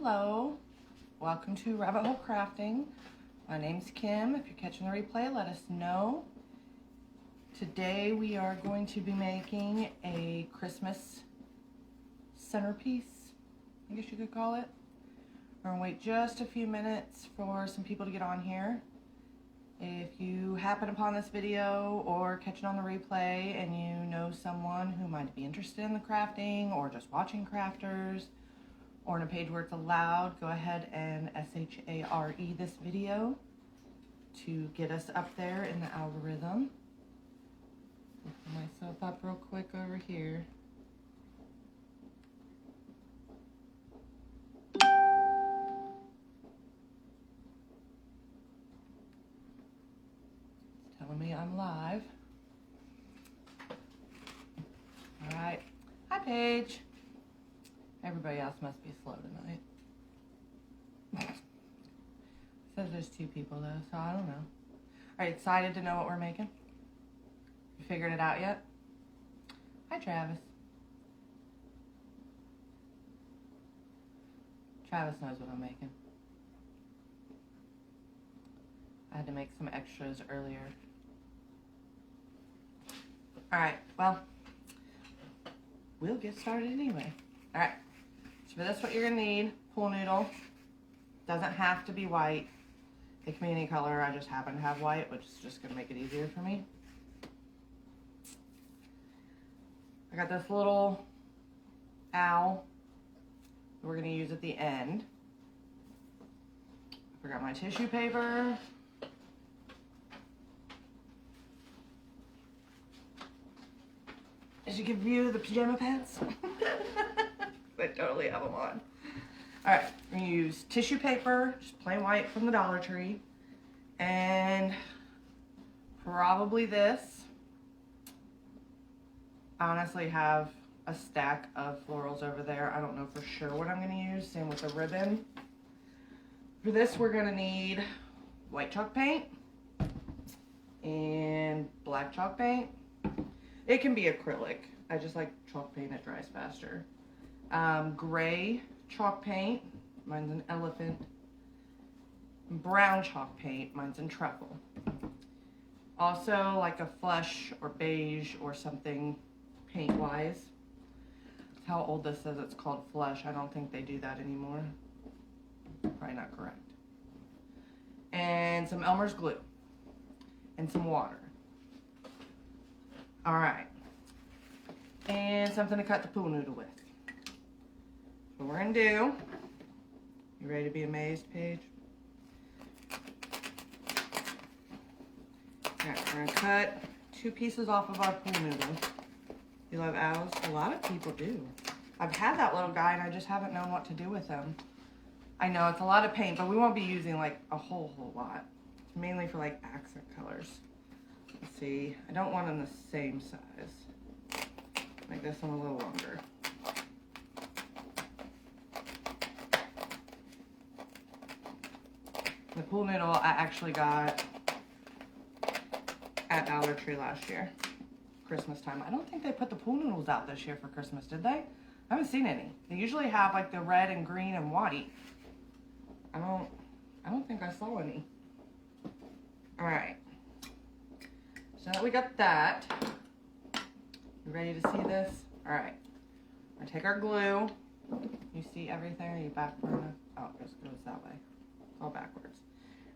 Hello, welcome to Rabbit Hole Crafting. My name's Kim. If you're catching the replay, let us know. Today we are going to be making a Christmas centerpiece, I guess you could call it. We're gonna wait just a few minutes for some people to get on here. If you happen upon this video or catch it on the replay and you know someone who might be interested in the crafting or just watching crafters or in a page where it's allowed, go ahead and share this video to get us up there in the algorithm. Put myself up real quick over here. It's telling me I'm live. All right. Hi, Paige. Everybody else must be slow tonight. Says there's 2 people though, so I don't know. Are you excited to know what we're making? You figured it out yet? Hi, Travis. Travis knows what I'm making. I had to make some extras earlier. All right, well, we'll get started anyway. All right. So for this, what you're gonna need, pool noodle. Doesn't have to be white. It can be any color. I just happen to have white, which is just gonna make it easier for me. I got this little owl that we're gonna use at the end. I forgot my tissue paper. As you can view the pajama pants. I totally have them on. All right, we're gonna use tissue paper, just plain white from the Dollar Tree, and probably this. I honestly have a stack of florals over there. I don't know for sure what I'm gonna use. Same with the ribbon. For this, we're gonna need white chalk paint and black chalk paint. It can be acrylic. I just like chalk paint, it dries faster. Gray chalk paint, mine's an elephant. Brown chalk paint, mine's in truffle. Also like a flesh or beige or something paint wise. That's how old this is. It's called flesh. I don't think they do that anymore. Probably not correct. And some Elmer's glue and some water. All right. And something to cut the pool noodle with. So what we're gonna do, you ready to be amazed, Paige? All right, we're gonna cut 2 pieces off of our pool noodle. You love owls? A lot of people do. I've had that little guy and I just haven't known what to do with him. I know it's a lot of paint, but we won't be using like a whole lot. It's mainly for like accent colors. Let's see, I don't want them the same size. Make this one a little longer. The pool noodle I actually got at Dollar Tree last year, Christmas time. I don't think they put the pool noodles out this year for Christmas, did they? I haven't seen any. They usually have like the red and green and white. I don't think I saw any. All right. So now that we got that, you ready to see this? All right. We're gonna take our glue. You see everything? Are you backward? Oh, it just goes that way. It's all backwards.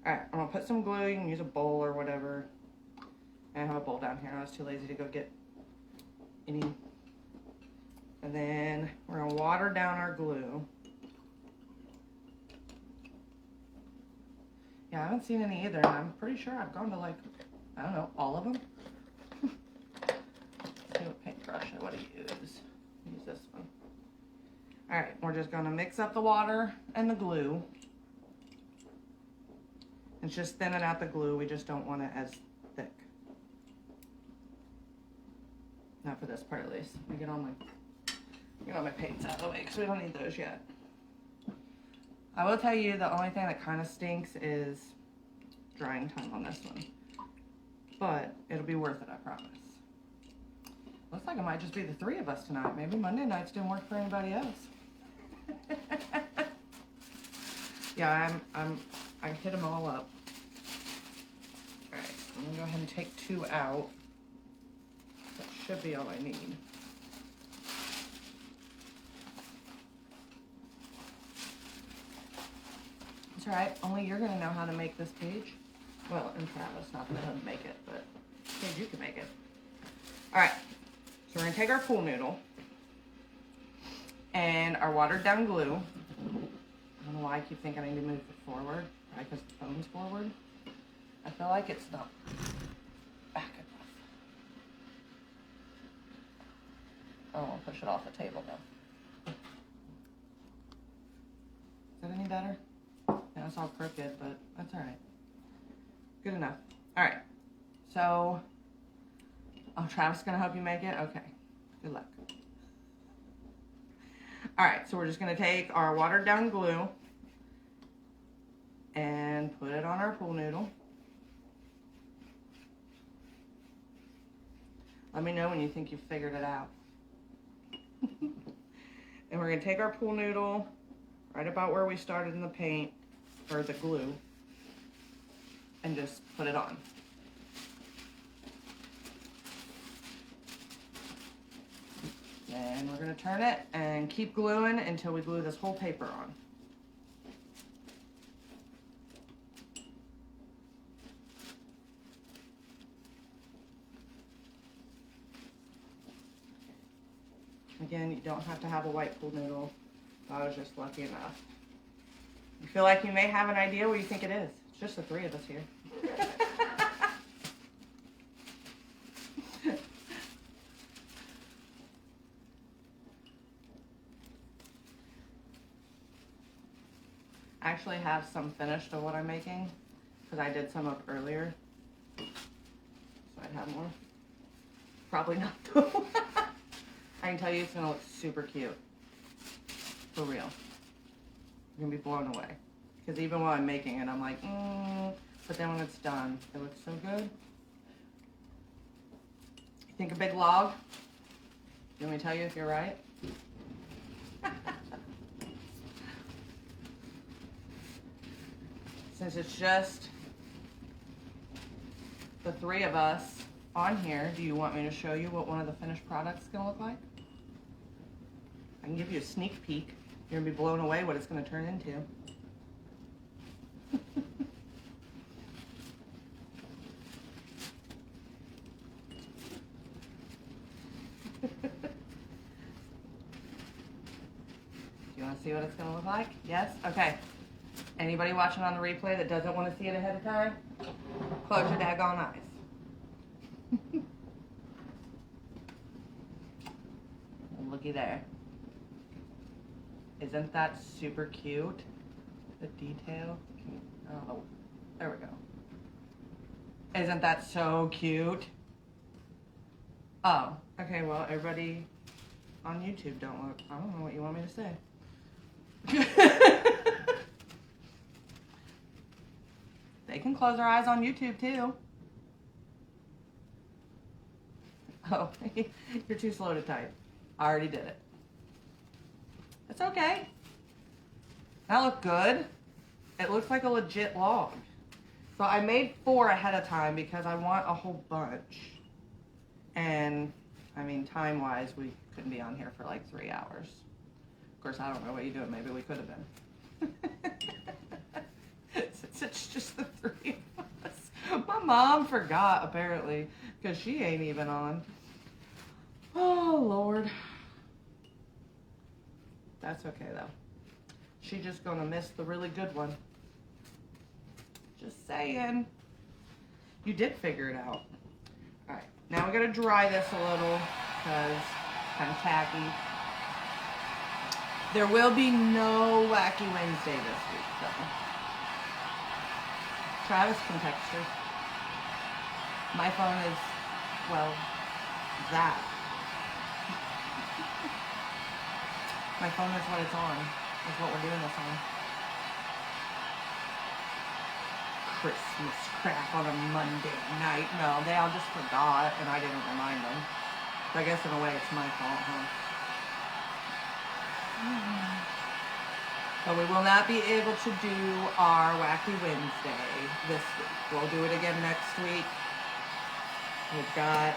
All right, I'm gonna put some glue. You can use a bowl or whatever. And I have a bowl down here. I was too lazy to go get any. And then we're gonna water down our glue. Yeah, I haven't seen any either, and I'm pretty sure I've gone to like, I don't know, all of them. Let's see what paintbrush I want to use. Use this one. All right, we're just gonna mix up the water and the glue. It's just thinning out the glue. We just don't want it as thick. Not for this part at least. Let me get all my paints out of the way because we don't need those yet. I will tell you the only thing that kind of stinks is drying time on this one. But it'll be worth it, I promise. Looks like it might just be the 3 of us tonight. Maybe Monday nights didn't work for anybody else. Yeah, I hit them all up. All right, I'm gonna go ahead and take 2 out. That should be all I need. It's all right. Only you're gonna know how to make this page. Well, and Travis, not that he'll make it, but Paige, you can make it. All right. So we're gonna take our pool noodle and our watered down glue. I don't know why I keep thinking I need to move it forward. Right, because the phone's forward. I feel like it's not back enough. I don't want to push it off the table though. Is that any better? Yeah, it's all crooked, but that's all right. Good enough. All right. So, oh, Travis is gonna help you make it? Okay. Good luck. All right, so we're just gonna take our watered down glue and put it on our pool noodle. Let me know when you think you've figured it out. And we're gonna take our pool noodle right about where we started in the paint, or the glue, and just put it on. Then we're gonna turn it and keep gluing until we glue this whole paper on. Again, you don't have to have a white pool noodle. I was just lucky enough. You feel like you may have an idea what you think it is. It's just the 3 of us here. I actually have some finished of what I'm making because I did some up earlier. So I'd have more. Probably not though. I can tell you it's going to look super cute. For real. You're going to be blown away. Because even while I'm making it, I'm like, but then when it's done, it looks so good. You think a big log? You want me to tell you if you're right? Since it's just the 3 of us on here, do you want me to show you what one of the finished products is going to look like? I can give you a sneak peek. You're going to be blown away what it's going to turn into. Do you want to see what it's going to look like? Yes? Okay. Anybody watching on the replay that doesn't want to see it ahead of time, close your daggone eyes. Looky there. Isn't that super cute? The detail. Oh, there we go. Isn't that so cute? Oh, okay, well, everybody on YouTube don't look. I don't know what you want me to say. They can close their eyes on YouTube too. Oh, you're too slow to type. I already did it. It's okay. That looked good. It looks like a legit log. So I made 4 ahead of time because I want a whole bunch. And, I mean, time-wise, we couldn't be on here for like 3 hours. Of course, I don't know what you're doing. Maybe we could have been. Since it's just the 3 of us. My mom forgot, apparently, because she ain't even on. Oh, Lord. That's okay, though. She's just going to miss the really good one. Just saying. You did figure it out. All right. Now we got to dry this a little because it's kind of tacky. There will be no Wacky Wednesday this week, though. Travis can text her. My phone is, well, that. My phone is what it's on. Is what we're doing this on. Christmas crap on a Monday night. No, they all just forgot, and I didn't remind them. So I guess in a way it's my fault, huh? But we will not be able to do our Wacky Wednesday this week. We'll do it again next week. We've got,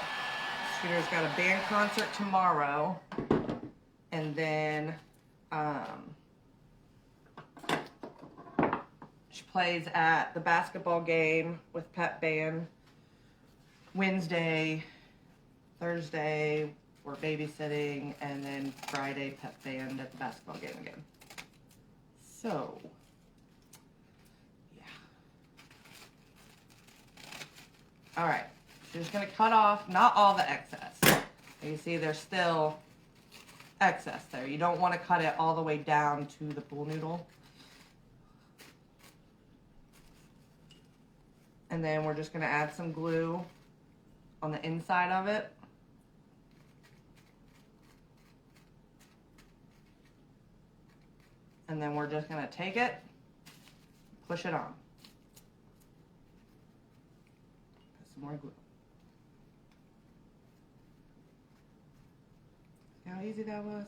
Scooter's got a band concert tomorrow. And then she plays at the basketball game with pep band Wednesday, Thursday we're babysitting, and then Friday pep band at the basketball game again. So, yeah. All right, so just gonna cut off, not all the excess. You see there's still excess there. You don't want to cut it all the way down to the pool noodle. And then we're just gonna add some glue on the inside of it. And then we're just gonna take it, push it on. Put some more glue. See how easy that was?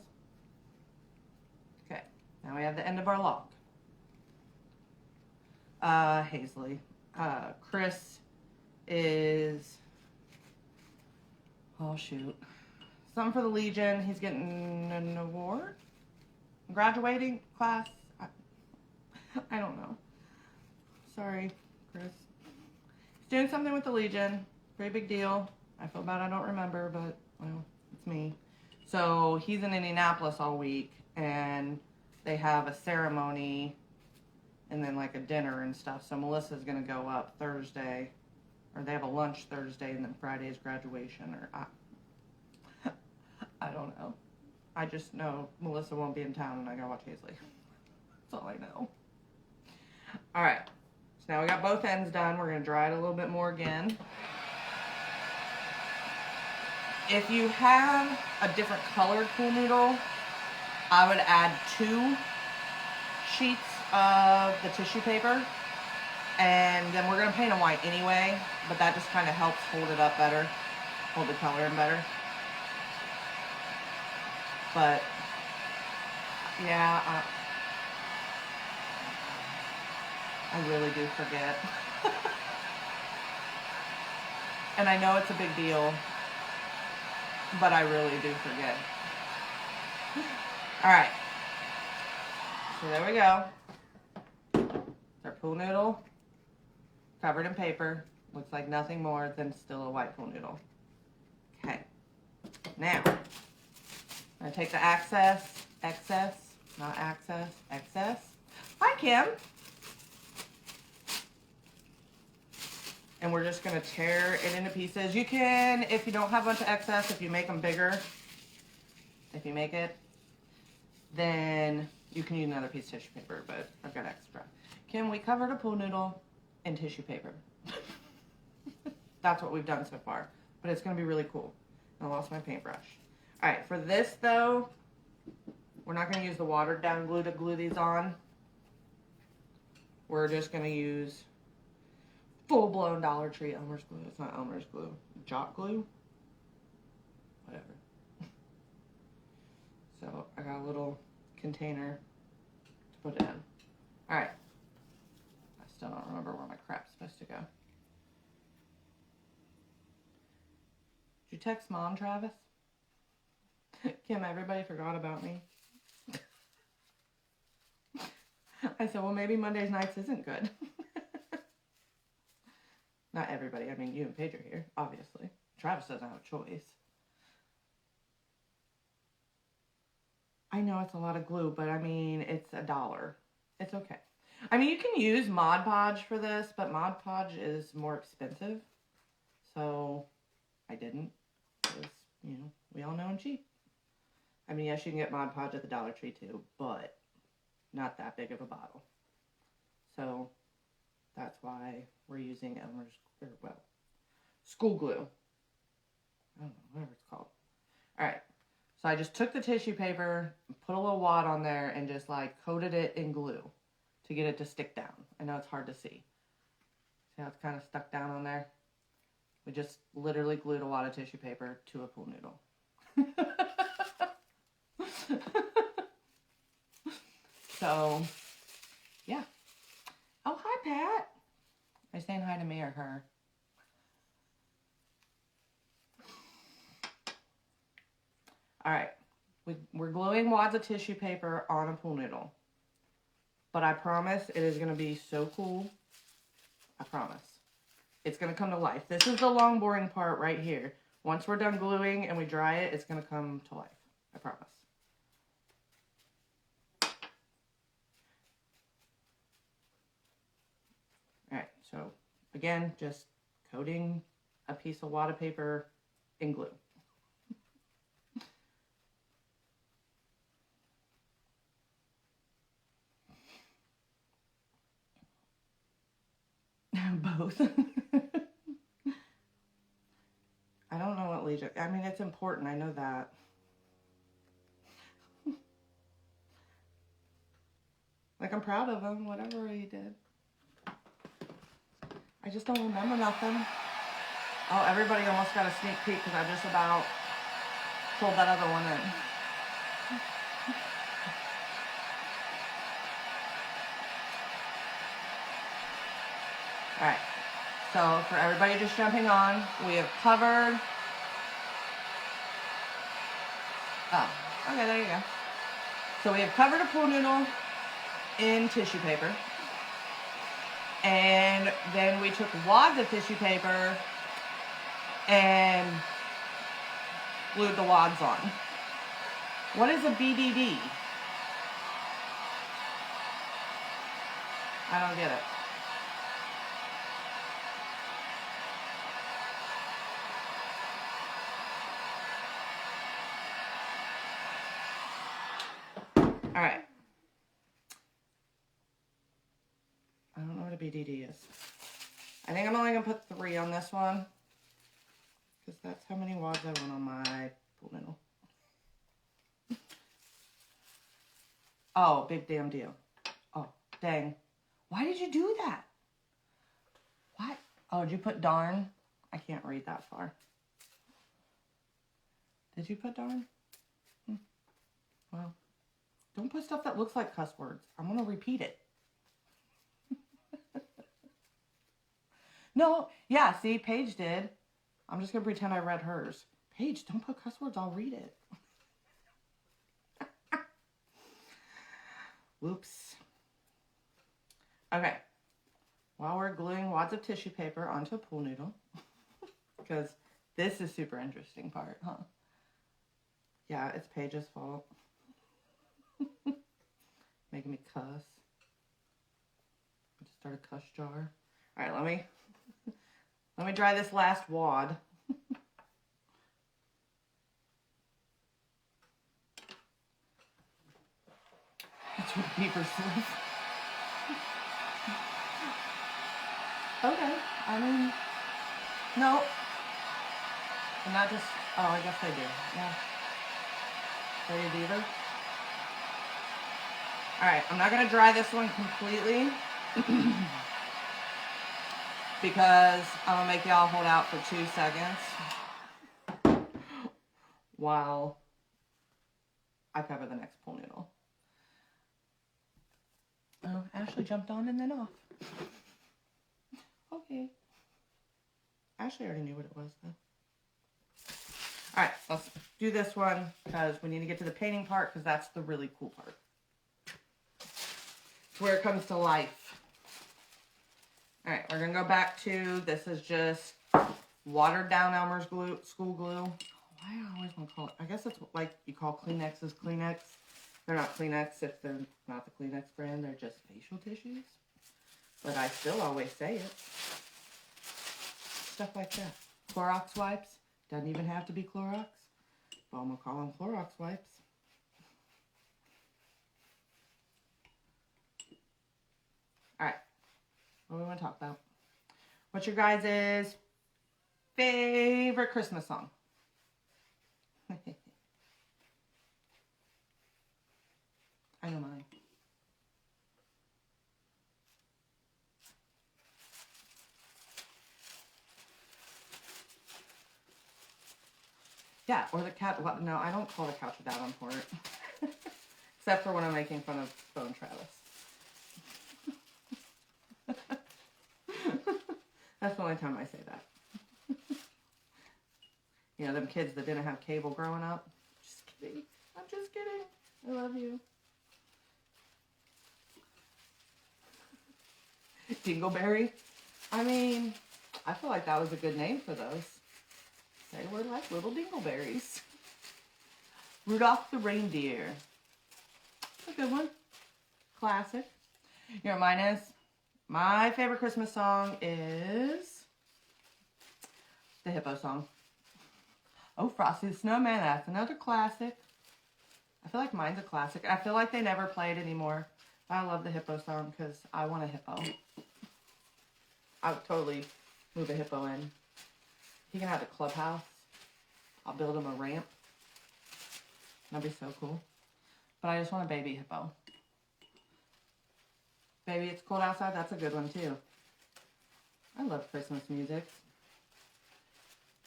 Okay, now we have the end of our log. Hazley. Chris is, oh shoot, something for the Legion. He's getting an award? Graduating class? I don't know. Sorry, Chris. He's doing something with the Legion. Pretty big deal. I feel bad I don't remember, but, well, it's me. So he's in Indianapolis all week, and they have a ceremony and then like a dinner and stuff. So Melissa's going to go up Thursday, or they have a lunch Thursday, and then Friday's graduation, or I don't know. I just know Melissa won't be in town and I gotta watch Hazley. That's all I know. All right, so now we got both ends done. We're gonna dry it a little bit more again. If you have a different colored pool noodle, I would add 2 sheets of the tissue paper, and then we're gonna paint them white anyway, but that just kind of helps hold it up better, hold the color in better. But yeah, I really do forget. And I know it's a big deal, but I really do forget. All right, so there we go. It's our pool noodle, covered in paper. Looks like nothing more than still a white pool noodle. Okay, now I'm gonna take the excess. Hi, Kim. And we're just gonna tear it into pieces. You can, if you don't have a bunch of excess, if you make them bigger, if you make it, then you can use another piece of tissue paper, but I've got extra. Kim, we covered a pool noodle in tissue paper. That's what we've done so far, but it's gonna be really cool. I lost my paintbrush. All right, for this though, we're not going to use the watered down glue to glue these on. We're just going to use full-blown Dollar Tree Elmer's glue. It's not Elmer's glue. Jot glue? Whatever. So I got a little container to put it in. All right. I still don't remember where my crap's supposed to go. Did you text Mom, Travis? Kim, everybody forgot about me. I said, well, maybe Mondays nights isn't good. Not everybody. I mean, you and Paige are here, obviously. Travis doesn't have a choice. I know it's a lot of glue, but I mean, it's $1. It's okay. I mean, you can use Mod Podge for this, but Mod Podge is more expensive. So I didn't. Because, you know, we all know I'm cheap. I mean, yes, you can get Mod Podge at the Dollar Tree too, but not that big of a bottle. So that's why we're using Elmer's, or well, school glue. I don't know, whatever it's called. All right. So I just took the tissue paper, put a little wad on there, and just like coated it in glue to get it to stick down. I know it's hard to see. See how it's kind of stuck down on there? We just literally glued a wad of tissue paper to a pool noodle. So, yeah. Oh, hi, Pat. Are you saying hi to me or her? All right. We're gluing wads of tissue paper on a pool noodle. But I promise it is going to be so cool. I promise. It's going to come to life. This is the long, boring part right here. Once we're done gluing and we dry it, it's going to come to life. I promise. Alright, so again, just coating a piece of wad of paper in glue. Both. I don't know what leisure. I mean, it's important. I know that. Like, I'm proud of him, whatever he did. I just don't remember nothing. Oh, everybody almost got a sneak peek because I just about pulled that other one in. Alright, so for everybody just jumping on, we have covered. Oh, okay, there you go. So we have covered a pool noodle in tissue paper. And then we took wads of tissue paper and glued the wads on. What is a BDD? I don't get it. All right. I don't know what a BDD is. I think I'm only going to put 3 on this one. Because that's how many wads I want on my pool noodle. Oh, big damn deal. Oh, dang. Why did you do that? What? Oh, did you put darn? I can't read that far. Did you put darn? Well, don't put stuff that looks like cuss words. I'm going to repeat it. No, yeah, see, Paige did. I'm just going to pretend I read hers. Paige, don't put cuss words. I'll read it. Whoops. Okay. While we're gluing wads of tissue paper onto a pool noodle, because this is super interesting part, huh? Yeah, it's Paige's fault. Making me cuss. I just start a cuss jar. All right, let me dry this last wad. That's what paper says. Okay, I mean, no. And not just, oh, I guess I do. Yeah. Ready, Beaver? Alright, I'm not going to dry this one completely. Because I'm going to make y'all hold out for 2 seconds. While I cover the next pool noodle. Oh, Ashley jumped on and then off. Okay. Ashley already knew what it was, though. Alright, let's do this one because we need to get to the painting part because that's the really cool part. It's where it comes to life. Alright, we're going to go back to, this is just watered down Elmer's glue, school glue. Why do I always want to call it? I guess it's like you call Kleenexes Kleenex. They're not Kleenex if they're not the Kleenex brand. They're just facial tissues. But I still always say it. Stuff like that. Clorox wipes. Doesn't even have to be Clorox. But I'm going to call them Clorox wipes. Alright. What do we want to talk about? What's your guys' favorite Christmas song? I know mine. Yeah, or the cat. No, I don't call the couch a dad on for it. Except for when I'm making fun of Bone Travis. That's the only time I say that. You know, them kids that didn't have cable growing up. Just kidding. I'm just kidding. I love you. Dingleberry. I mean, I feel like that was a good name for those. They were like little dingleberries. Rudolph the Reindeer. That's a good one. Classic. You know what mine is? My favorite Christmas song is the Hippo song. Oh, Frosty the Snowman. That's another classic. I feel like mine's a classic. I feel like they never play it anymore. I love the Hippo song because I want a hippo. I would totally move a hippo in. He can have a clubhouse. I'll build him a ramp. That'd be so cool. But I just want a baby hippo. Baby, it's cold outside. That's a good one too. I love Christmas music.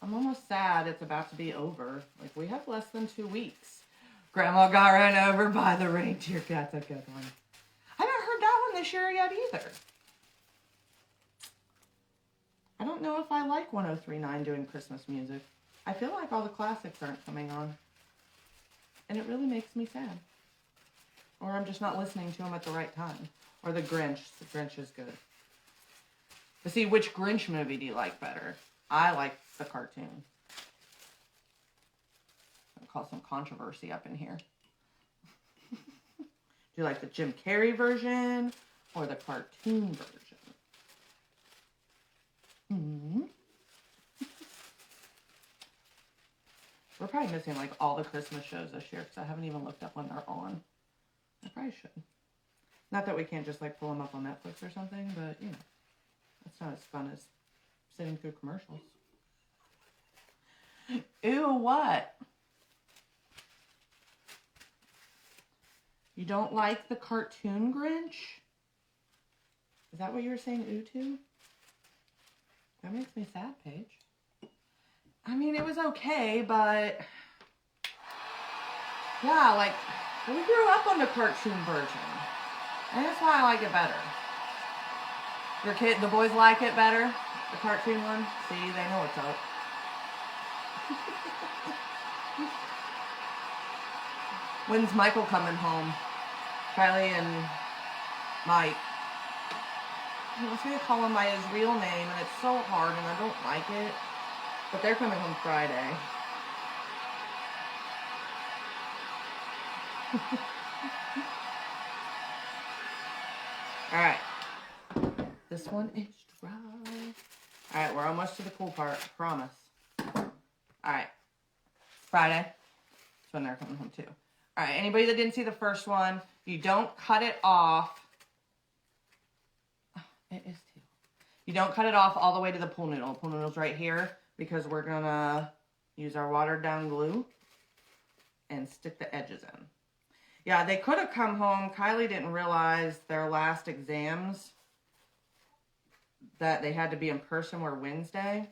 I'm almost sad it's about to be over. Like, we have less than 2 weeks. Grandma got run over by the reindeer. That's a good one. I haven't heard that one this year yet either. I don't know if I like 103.9 doing Christmas music. I feel like all the classics aren't coming on. And it really makes me sad. Or I'm just not listening to them at the right time. Or The Grinch. The Grinch is good. But see, which Grinch movie do you like better? I like the cartoon. I'll cause some controversy up in here. Do you like the Jim Carrey version or the cartoon version? Mm-hmm. We're probably missing like all the Christmas shows this year because I haven't even looked up when they're on. I probably should. Not that we can't just like pull them up on Netflix or something, but you know, that's not as fun as sitting through commercials. Ew, what? You don't like the cartoon Grinch? Is that what you were saying ew to? That makes me sad, Paige. I mean, it was okay, but yeah, like, we grew up on the cartoon version. And that's why I like it better. The boys like it better? The cartoon one? See, they know what's up. When's Michael coming home? Kylie and Mike. I was going to call him by his real name, and it's so hard, and I don't like it. But they're coming home Friday. Alright. This one is dry. Alright, we're almost to the cool part. Promise. Alright. Friday. That's when they're coming home too. Alright, anybody that didn't see the first one, you don't cut it off. It is too. You don't cut it off all the way to the pool noodle. Pool noodle's right here because we're gonna use our watered down glue and stick the edges in. Yeah, they could have come home. Kylie didn't realize their last exams that they had to be in person were Wednesday.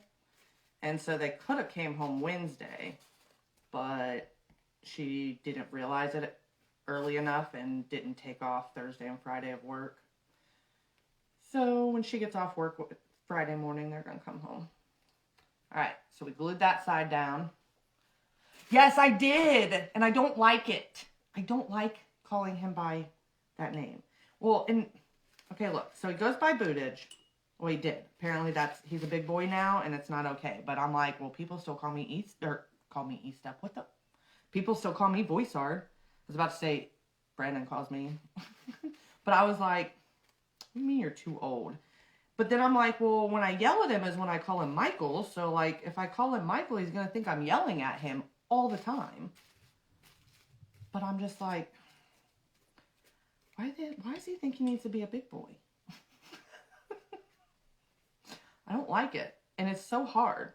And so they could have came home Wednesday, but she didn't realize it early enough and didn't take off Thursday and Friday of work. So when she gets off work Friday morning, they're going to come home. All right, so we glued that side down. Yes, I did, and I don't like it. I don't like calling him by that name. Well, okay, look, so he goes by Bootage. Well, he did. Apparently he's a big boy now, and it's not okay. But I'm like, well, people still call me E-Step. What the? People still call me Voiceard. I was about to say, Brandon calls me. But I was like, what do you mean you're too old? But then I'm like, well, when I yell at him is when I call him Michael. So, like, if I call him Michael, he's going to think I'm yelling at him all the time. But I'm just like, why does he think he needs to be a big boy? I don't like it. And it's so hard.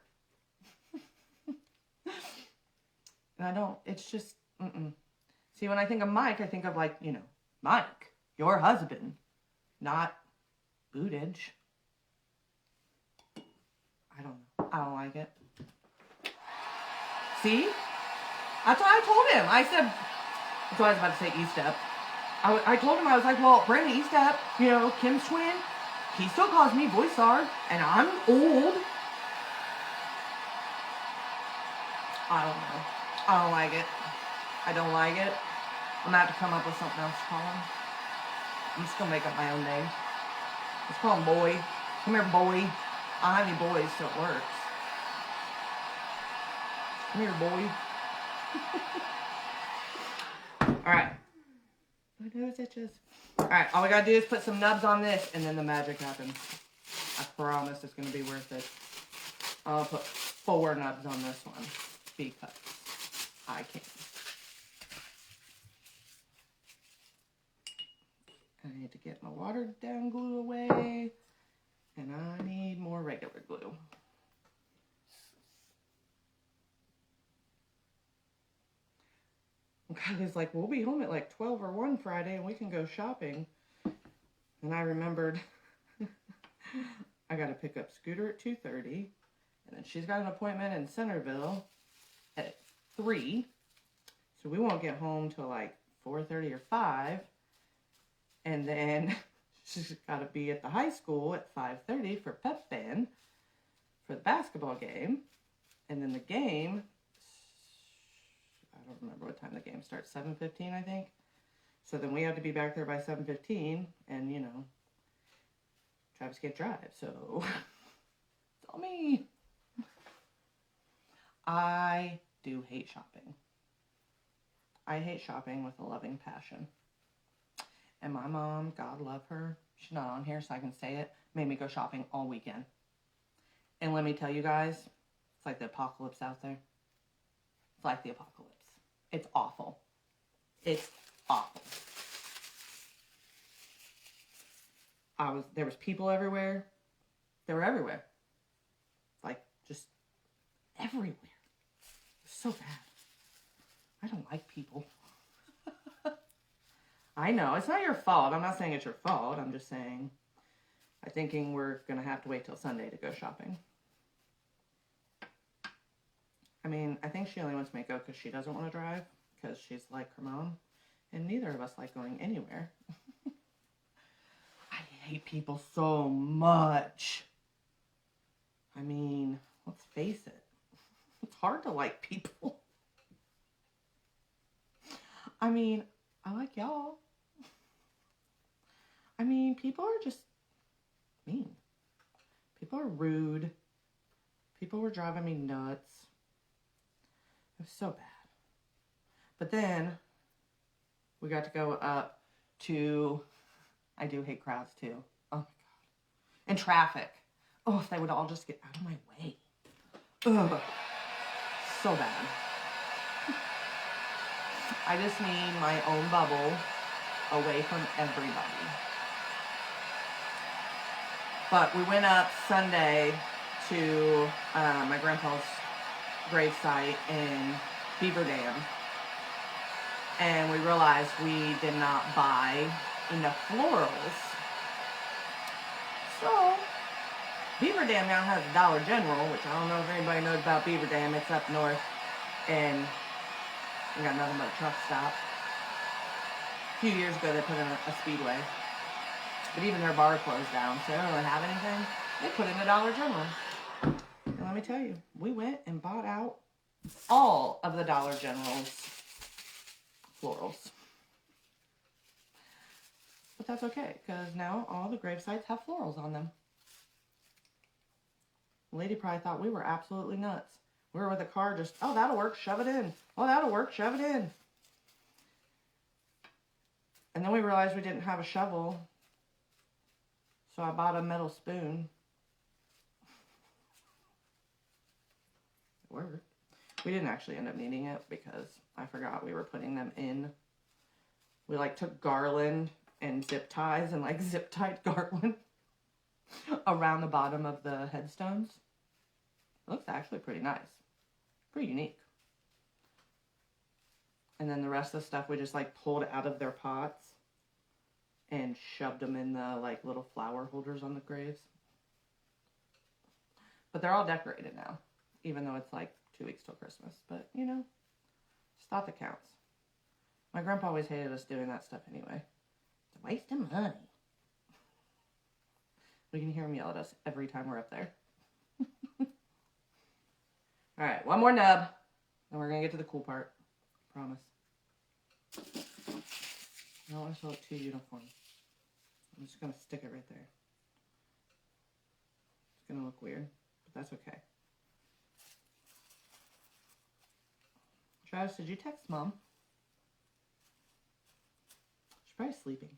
And I don't, it's just, See, when I think of Mike, I think of like, you know, Mike, your husband, not Bootage. I don't know. I don't like it. See? That's what I told him. I said, that's what I was about to say, E-Step. I told him, I was like, well, Brandon E-Step, you know, Kim's twin, He still calls me Voicear, and I'm old. I don't know. I don't like it. I don't like it. I'm gonna have to come up with something else to call him. I'm just gonna make up my own name. Let's call him Boy. Come here, Boy. I don't have any boys, so it works. Come here, boy. Alright. My nose itches. Alright, all we gotta do is put some nubs on this, and then the magic happens. I promise it's gonna be worth it. I'll put 4 nubs on this one, because I can. I need to get my watered down glue away, and I need more regular glue. Kylie's like, we'll be home at like 12 or 1 Friday and we can go shopping. And I remembered I got to pick up Scooter at 2:30. And then she's got an appointment in Centerville at 3. So we won't get home till like 4:30 or 5. And then she's got to be at the high school at 5:30 for pep band for the basketball game. And then the game, I don't remember what time the game starts, 7:15 I think. So then we have to be back there by 7:15, and you know, Travis can't drive, so it's all me. I do hate shopping. I hate shopping with a loving passion. And my mom, God love her, she's not on here so I can say it, made me go shopping all weekend. And let me tell you guys, it's like the apocalypse out there. It's like the apocalypse. It's awful. It's awful. There was people everywhere. They were everywhere. Like, just everywhere. It was so bad. I don't like people. I know, it's not your fault. I'm not saying it's your fault. I'm just saying, I'm thinking we're going to have to wait till Sunday to go shopping. I mean, I think she only wants me to go because she doesn't want to drive, because she's like her mom, and neither of us like going anywhere. I hate people so much. I mean, let's face it. It's hard to like people. I mean, I like y'all. I mean, people are just mean. People are rude. People were driving me nuts. It was so bad. But then we got to go up to, I do hate crowds too. Oh my God. And traffic. Oh, if they would all just get out of my way. Ugh. So bad. I just need my own bubble away from everybody. But we went up Sunday to my grandpa's gravesite in Beaver Dam. And we realized we did not buy enough florals. So, Beaver Dam now has a Dollar General, which I don't know if anybody knows about Beaver Dam. It's up north, and we got nothing but a truck stop. A few years ago, they put in a Speedway. But even their bar closed down, so they don't really have anything. They put in a Dollar General. And let me tell you, we went and bought out all of the Dollar General's florals. But that's okay, because now all the grave sites have florals on them. The lady probably thought we were absolutely nuts. We were with a car just, oh, that'll work, shove it in. Oh, that'll work, shove it in. And then we realized we didn't have a shovel, so I bought a metal spoon. It worked. We didn't actually end up needing it because I forgot we were putting them in. We like took garland and zip ties and like zip tied garland around the bottom of the headstones. It looks actually pretty nice. Pretty unique. And then the rest of the stuff we just like pulled out of their pots and shoved them in the like little flower holders on the graves. But they're all decorated now, even though it's like 2 weeks till Christmas. But you know, it's thought that counts. My grandpa always hated us doing that stuff anyway. It's a waste of money. We can hear him yell at us every time we're up there. All right, one more nub, and we're going to get to the cool part. Promise. I don't want to show it too uniform. I'm just going to stick it right there. It's going to look weird, but that's okay. Travis, did you text Mom? She's probably sleeping.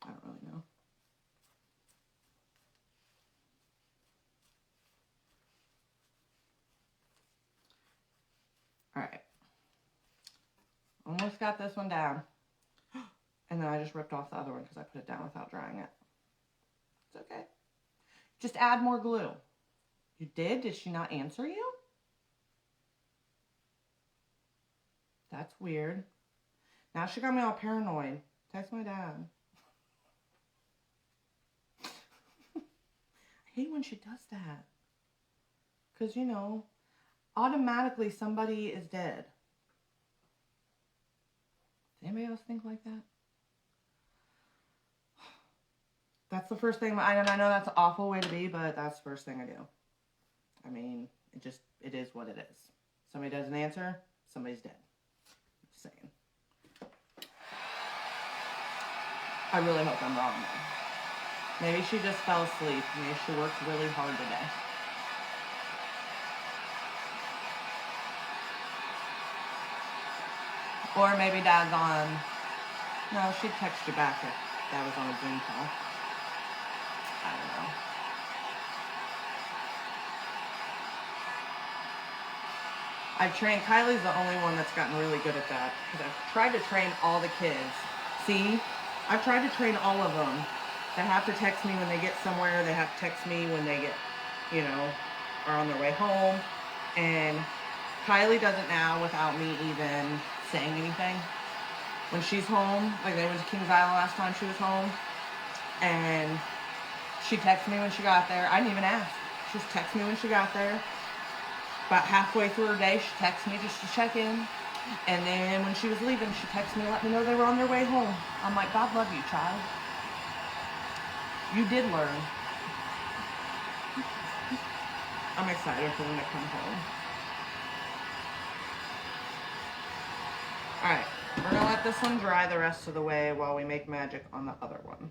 I don't really know. All right. Almost got this one down. And then I just ripped off the other one because I put it down without drying it. It's okay. Just add more glue. You did? Did she not answer you? That's weird. Now she got me all paranoid. Text my dad. I hate when she does that. Because, you know, automatically somebody is dead. Does anybody else think like that? That's the first thing. I know that's an awful way to be, but that's the first thing I do. I mean, it is what it is. Somebody doesn't answer, somebody's dead. Just saying. I really hope I'm wrong though. Maybe she just fell asleep. Maybe she worked really hard today. Or maybe Dad's on... No, she'd text you back if Dad was on a Zoom call. I don't know. I've trained... Kylie's the only one that's gotten really good at that. Because I've tried to train all the kids. See? I've tried to train all of them. They have to text me when they get somewhere. They have to text me when they get, you know, are on their way home. And Kylie does it now without me even saying anything. When she's home, like they went to Kings Island last time she was home, and she texted me when she got there. I didn't even ask. She just texted me when she got there. About halfway through her day, she texted me just to check in. And then when she was leaving, she texted me to let me know they were on their way home. I'm like, God love you, child. You did learn. I'm excited for them to come home. Alright, we're going to let this one dry the rest of the way while we make magic on the other one.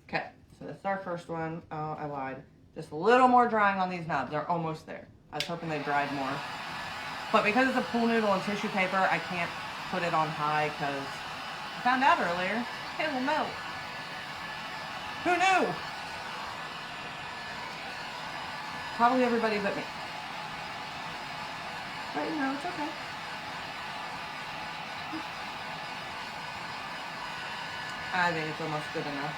Okay, so this is our first one. Oh, I lied. Just a little more drying on these knobs. They're almost there. I was hoping they dried more. But because it's a pool noodle and tissue paper, I can't put it on high because I found out earlier it will melt. Who knew? Probably everybody but me. But you know, it's okay. I think it's almost good enough.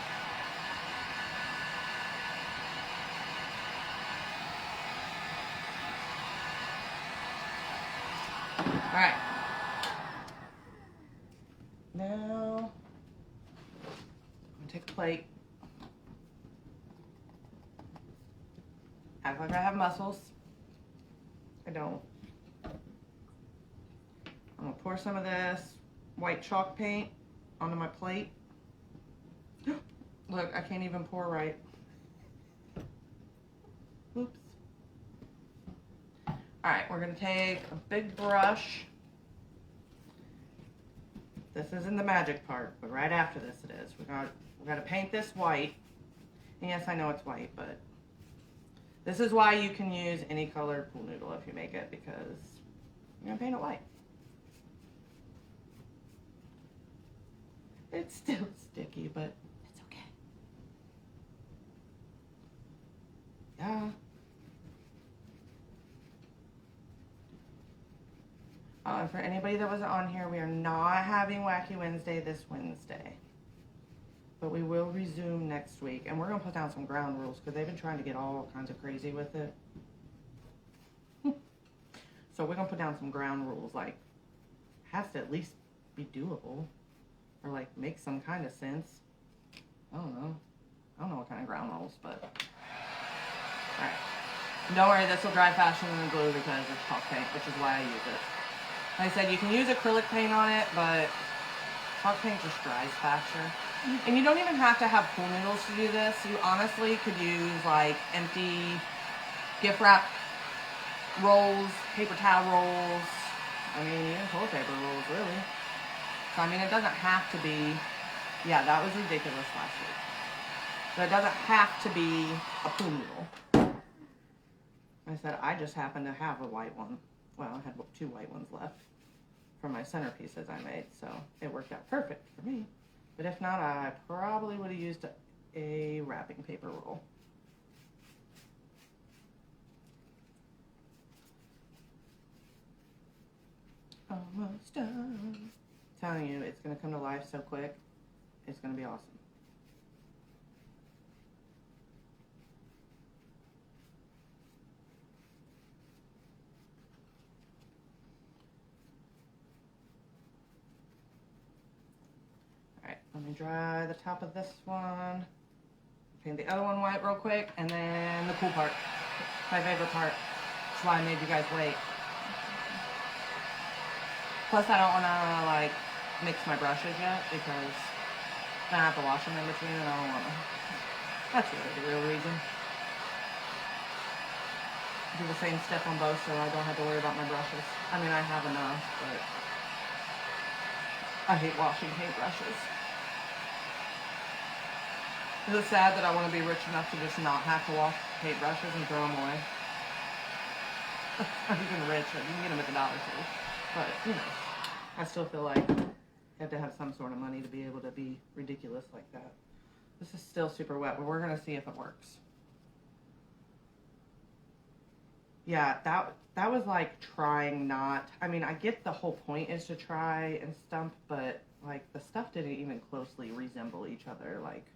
Alright. Now, I'm going to take a plate. Act like I have muscles. I don't. I'm going to pour some of this white chalk paint onto my plate. Look, I can't even pour right. Oops. Alright, we're going to take a big brush. This isn't the magic part, but right after this it is. We're going to paint this white. And yes, I know it's white, but this is why you can use any colored pool noodle if you make it, because you're going to paint it white. It's still sticky, but it's okay. Yeah. And for anybody that wasn't on here, we are not having Wacky Wednesday this Wednesday. But we will resume next week. And we're going to put down some ground rules because they've been trying to get all kinds of crazy with it. So we're going to put down some ground rules. Like, has to at least be doable. Or like, make some kind of sense. I don't know. I don't know what kind of ground rules, but... Alright. Don't worry, this will dry faster than the glue because it's chalk paint, which is why I use it. Like I said, you can use acrylic paint on it, but Hot paint just dries faster. And you don't even have to have pool noodles to do this. You honestly could use like empty gift wrap rolls, paper towel rolls. I mean, even toilet paper rolls, really. So, I mean, it doesn't have to be, yeah, that was ridiculous last week. But it doesn't have to be a pool noodle. I said, I just happen to have a white one. Well, I had 2 white ones left from my centerpieces I made, so it worked out perfect for me. But if not, I probably would have used a wrapping paper roll. Almost done. I'm telling you, it's going to come to life so quick. It's going to be awesome. Alright, let me dry the top of this one. Paint the other one white real quick, and then the cool part. My favorite part. That's why I made you guys wait. Plus, I don't want to, like, mix my brushes yet, because then I have to wash them in between, and I don't want to. That's really the real reason. Do the same step on both, so I don't have to worry about my brushes. I mean, I have enough, but I hate washing paintbrushes. Is it sad that I want to be rich enough to just not have to wash paintbrushes and throw them away? I'm even rich. You can get them at the Dollar Tree. But, you know, I still feel like you have to have some sort of money to be able to be ridiculous like that. This is still super wet, but we're going to see if it works. Yeah, that was like trying not... I mean, I get the whole point is to try and stump, but, like, the stuff didn't even closely resemble each other, like,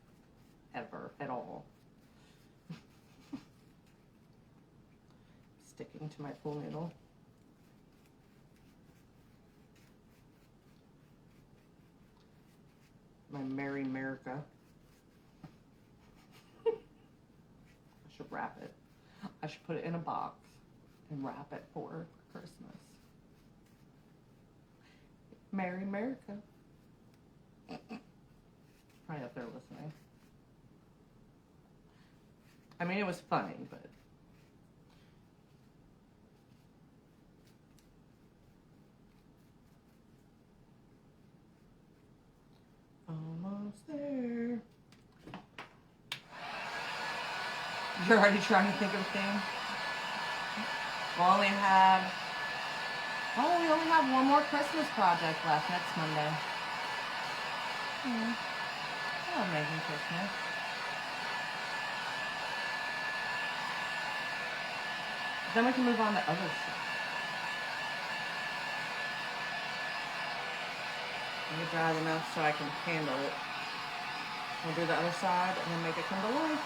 ever, at all. Sticking to my pool noodle. My Merry America. I should wrap it. I should put it in a box and wrap it for Christmas. Merry America. Probably up there listening. I mean, it was funny, but... Almost there. You're already trying to think of a theme? We only have one more Christmas project left next Monday. I love making Christmas. Then we can move on to other stuff. Let me dry it enough so I can handle it. We'll do the other side and then make it come to life.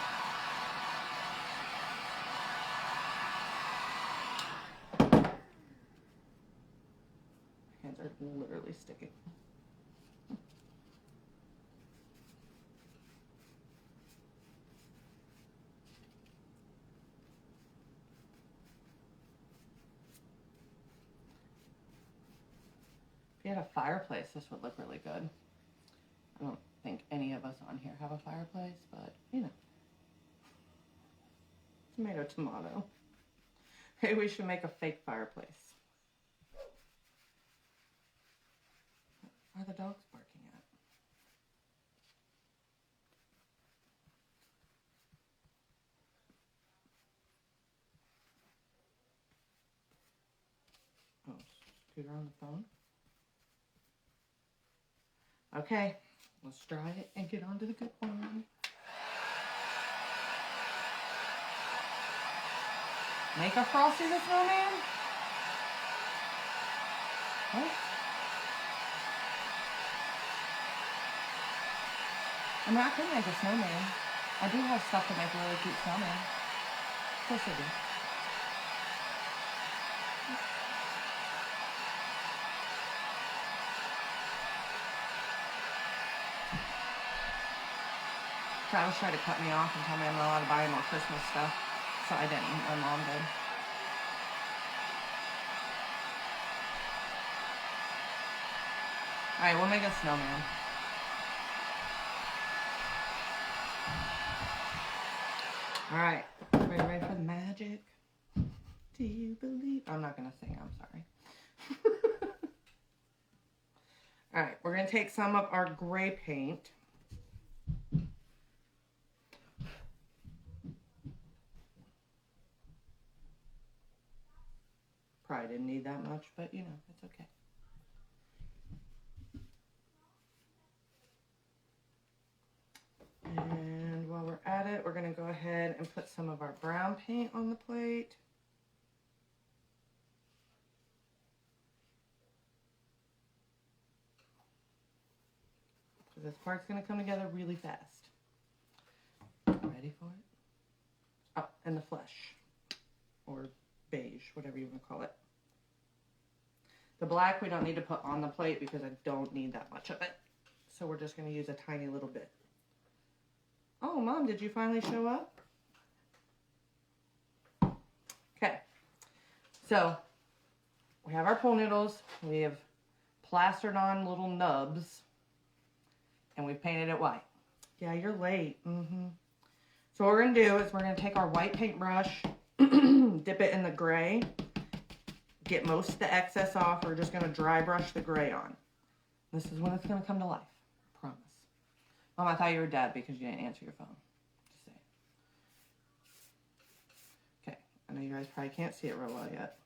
Hands are literally sticking. If you had a fireplace, this would look really good. I don't think any of us on here have a fireplace, but, you know. Tomato, tomato. Maybe we should make a fake fireplace. What are the dogs barking at? Oh, Scooter on the phone? Okay, let's dry it and get on to the good one. Make a Frosty the Snowman? What? I mean, I could make a snowman. I do have stuff to make a really cute snowman. Of course I do. Travis tried to cut me off and tell me I'm not allowed to buy any more Christmas stuff. So I didn't. My mom did. Alright, we'll make a snowman. Alright, ready for the magic? Do you believe? I'm not gonna sing, I'm sorry. Alright, we're gonna take some of our gray paint. Probably didn't need that much, but you know, it's okay. And while we're at it, we're gonna go ahead and put some of our brown paint on the plate. So this part's gonna come together really fast. Ready for it? Oh, and the flesh, or beige, whatever you want to call it. The black we don't need to put on the plate because I don't need that much of it. So we're just going to use a tiny little bit. Oh, Mom, did you finally show up? Okay. So we have our pool noodles. We have plastered on little nubs. And we've painted it white. Yeah, you're late. So what we're going to do is we're going to take our white paintbrush, dip it in the gray, get most of the excess off. We're just going to dry brush the gray on. This is when it's going to come to life. I promise. Mom, I thought you were dead because you didn't answer your phone. Just saying. Okay, I know you guys probably can't see it real well yet.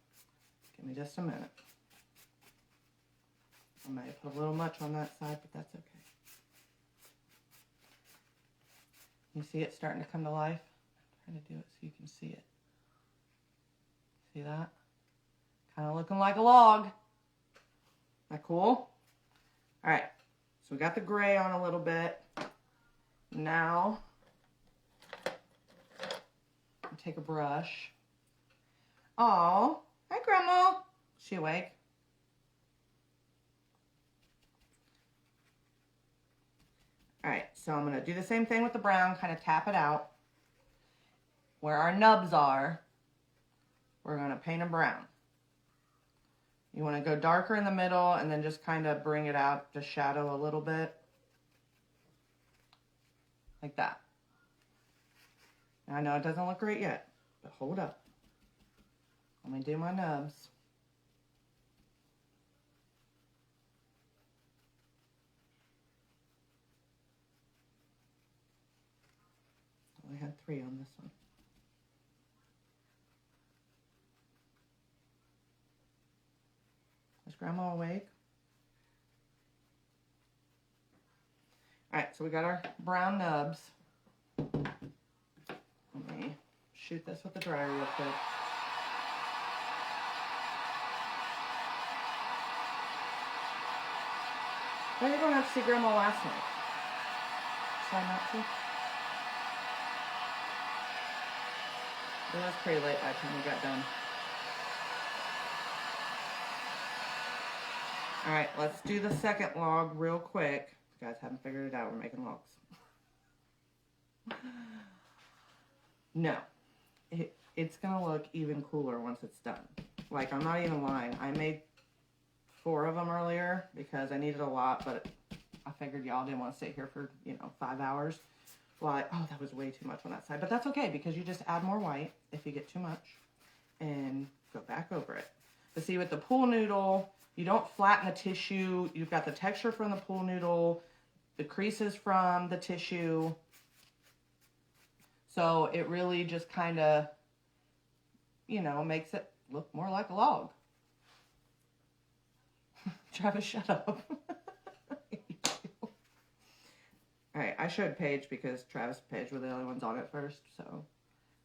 Give me just a minute. I might have put a little much on that side, but that's okay. You see it starting to come to life? I'm trying to do it so you can see it. See that? Kind of looking like a log. Isn't that cool? All right, so we got the gray on a little bit. Now, take a brush. Oh, hi, Grandma. Is she awake? All right, so I'm going to do the same thing with the brown, kind of tap it out. Where our nubs are, we're going to paint a brown. You want to go darker in the middle and then just kind of bring it out to shadow a little bit. Like that. Now, I know it doesn't look great yet, but hold up. Let me do my nubs. I only had 3 on this one. Is Grandma awake? Alright, so we got our brown nubs. Let me shoot this with the dryer real quick. Why are you going to have to see Grandma last night? Try not to? It was pretty late by the time we got done. Alright, let's do the second log real quick. If you guys haven't figured it out, we're making logs. No. It's going to look even cooler once it's done. Like, I'm not even lying. I made 4 of them earlier because I needed a lot, but I figured y'all didn't want to sit here for, 5 hours. Well, oh, that was way too much on that side. But that's okay because you just add more white if you get too much and go back over it. But see, with the pool noodle, you don't flatten the tissue. You've got the texture from the pool noodle, the creases from the tissue. So it really just kind of, makes it look more like a log. Travis, shut up. Alright, I showed Paige because Travis and Paige were the only ones on it first, so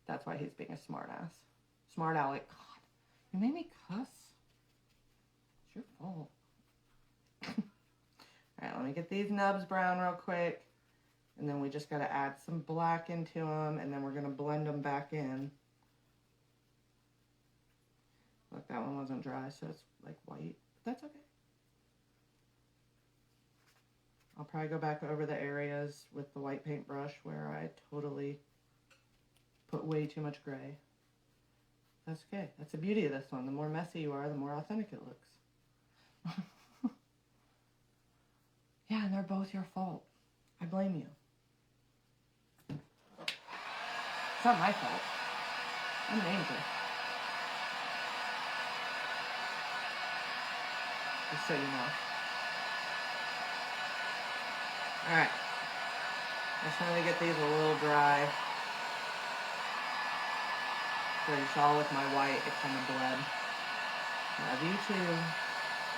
that's why he's being a smart ass. Smart aleck. God, you made me cuss. It's your fault. Alright, let me get these nubs brown real quick. And then we just got to add some black into them, and then we're going to blend them back in. Look, that one wasn't dry, so it's like white. But that's okay. I'll probably go back over the areas with the white paintbrush where I totally put way too much gray. That's okay. That's the beauty of this one. The more messy you are, the more authentic it looks. Yeah, and they're both your fault. I blame you. It's not my fault. I'm an angel. Just so you know. Alright. I just want to get these a little dry. So you saw with my white, it kind of bled. Love you too.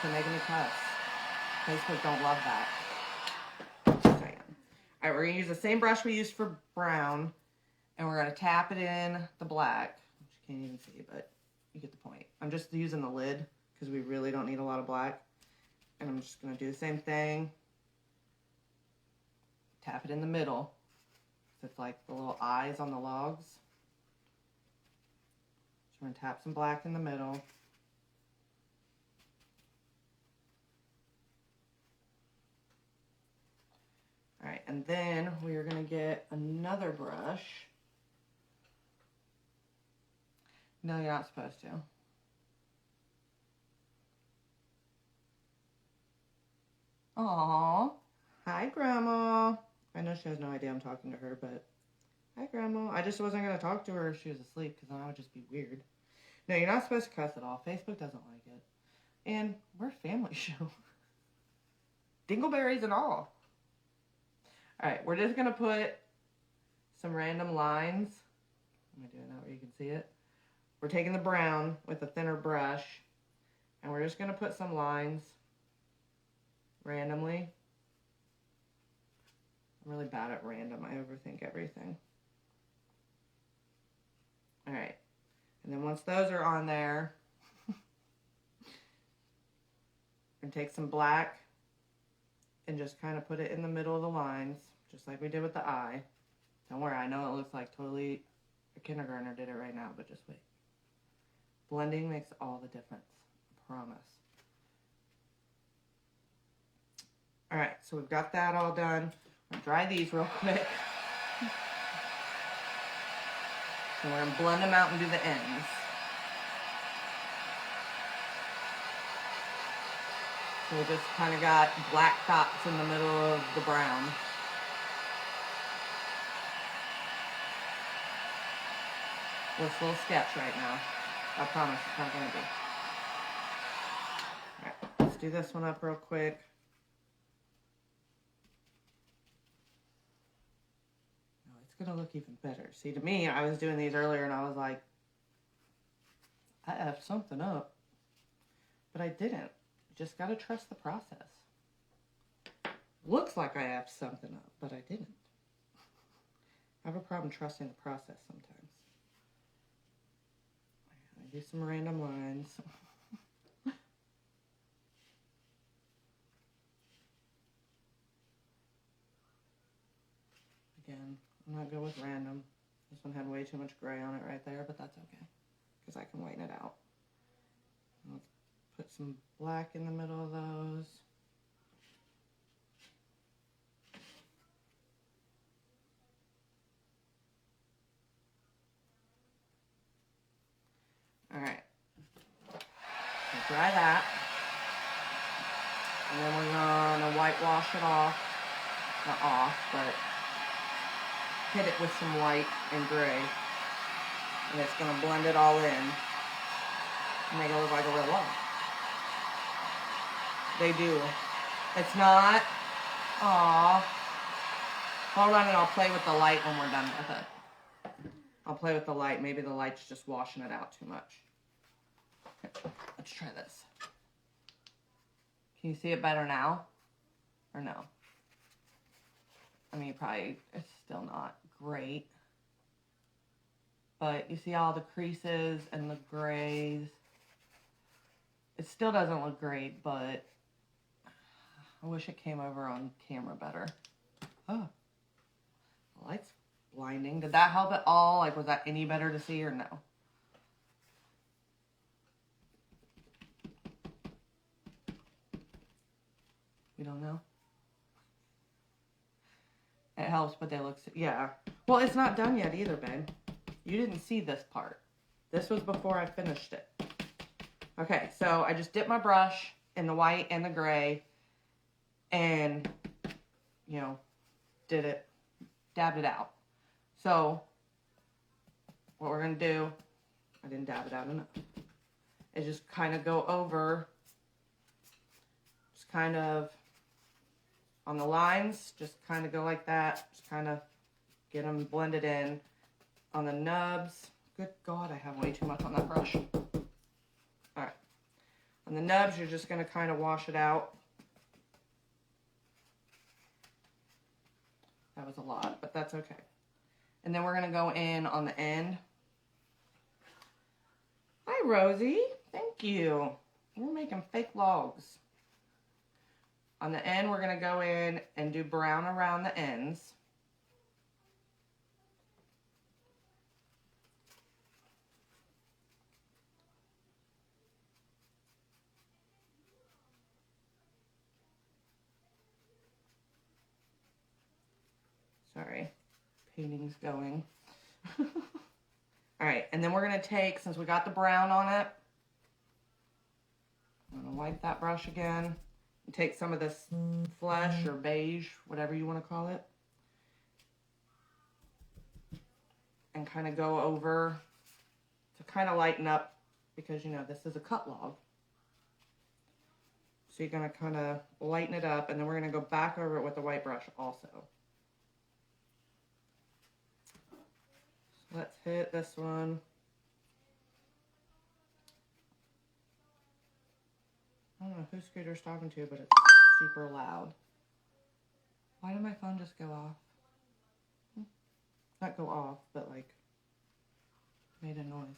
For making me cuss. Facebook don't love that. Just saying. Alright, we're going to use the same brush we used for brown. And we're going to tap it in the black. Which you can't even see, but you get the point. I'm just using the lid because we really don't need a lot of black. And I'm just going to do the same thing. Tap it in the middle. It's like the little eyes on the logs. So we're going to tap some black in the middle. Alright, and then we are going to get another brush. No, you're not supposed to. Aww. Hi, Grandma. I know she has no idea I'm talking to her, but hi, Grandma. I just wasn't going to talk to her if she was asleep because then that would just be weird. No, you're not supposed to cuss at all. Facebook doesn't like it. And we're a family show. Dingleberries and all. Alright, we're just going to put some random lines. Am I doing that where you can see it? We're taking the brown with a thinner brush, and we're just going to put some lines randomly. I'm really bad at random. I overthink everything. Alright, and then once those are on there, we're going to take some black and just kind of put it in the middle of the lines, just like we did with the eye. Don't worry, I know it looks like totally a kindergartner did it right now, but just wait. Blending makes all the difference, I promise. Alright, so we've got that all done. I'm going to dry these real quick. So we're going to blend them out and do the ends. So we just kind of got black dots in the middle of the brown. This little sketch right now. I promise it's not going to be. Alright, let's do this one up real quick. No, it's going to look even better. See, to me, I was doing these earlier and I was like, I effed something up. But I didn't. You just got to trust the process. Looks like I effed something up, but I didn't. I have a problem trusting the process sometimes. Do some random lines. Again, I'm not good with random. This one had way too much gray on it right there, but that's okay, because I can whiten it out. Let's put some black in the middle of those. Alright. Dry that. And then we're gonna whitewash it off. Not off, but hit it with some white and gray. And it's gonna blend it all in and make it look like a real log. They do. It's not. Aww. Hold on and I'll play with the light when we're done with it. I'll play with the light. Maybe the light's just washing it out too much. Okay, let's try this. Can you see it better now? Or no? I mean, probably, it's still not great. But you see all the creases and the grays. It still doesn't look great, but I wish it came over on camera better. Oh, the light's blinding. Did that help at all? Like, was that any better to see or no? You don't know? It helps, but they look, yeah. Well, it's not done yet either, babe. You didn't see this part. This was before I finished it. Okay, so I just dipped my brush in the white and the gray, and you know, dabbed it out. So what we're going to do, I didn't dab it out enough, is just kind of go over, just kind of on the lines, just kind of go like that, just kind of get them blended in. On the nubs, good God, I have way too much on that brush. All right, on the nubs, you're just going to kind of wash it out. That was a lot, but that's okay. And then we're going to go in on the end. Hi, Rosie. Thank you. We're making fake logs. On the end, we're going to go in and do brown around the ends. Sorry, painting's going. All right, and then we're going to take, since we got the brown on it, I'm going to wipe that brush again and take some of this flesh or beige, whatever you want to call it, and kind of go over to kind of lighten up, because, you know, this is a cut log. So you're going to kind of lighten it up, and then we're going to go back over it with the white brush also. So let's hit this one. I don't know who Scooter's talking to, but it's super loud. Why did my phone just go off? Not go off, but like made a noise.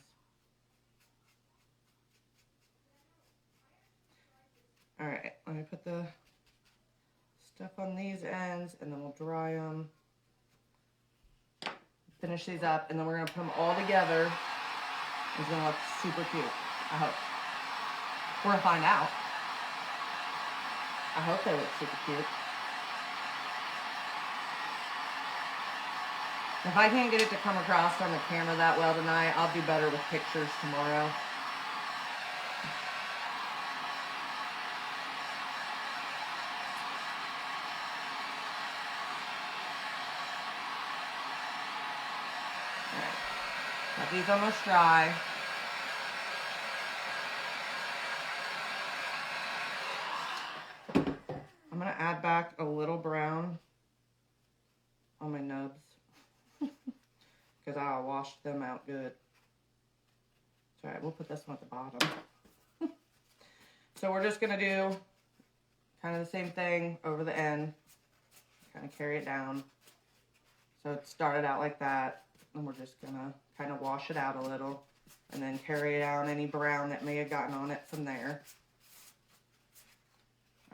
All right, let me put the stuff on these ends and then we'll dry them. Finish these up, and then we're gonna put them all together. It's gonna look super cute, I hope. We're gonna find out. I hope they look super cute. If I can't get it to come across on the camera that well tonight, I'll do better with pictures tomorrow. Alright. Got these almost dry. I'm going to add back a little brown on my nubs because I washed them out good. It's alright, we'll put this one at the bottom. So we're just going to do kind of the same thing over the end. Kind of carry it down. So it started out like that. And we're just going to kind of wash it out a little. And then carry down any brown that may have gotten on it from there.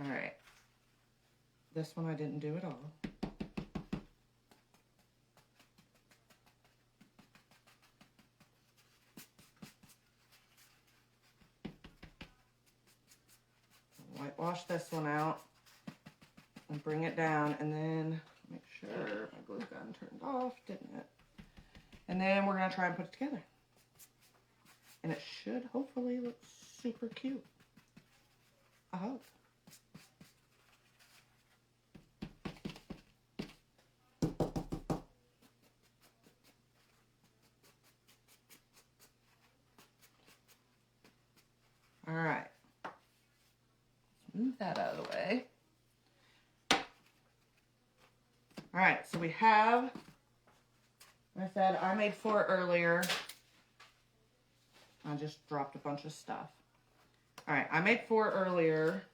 Alright. This one I didn't do at all. Whitewash this one out and bring it down, and then make sure my glue gun turned off, didn't it? And then we're going to try and put it together. And it should hopefully look super cute. I hope. All right. Move that out of the way. All right, so we have, like I said, I made 4 earlier. I just dropped a bunch of stuff. All right, I made 4 earlier.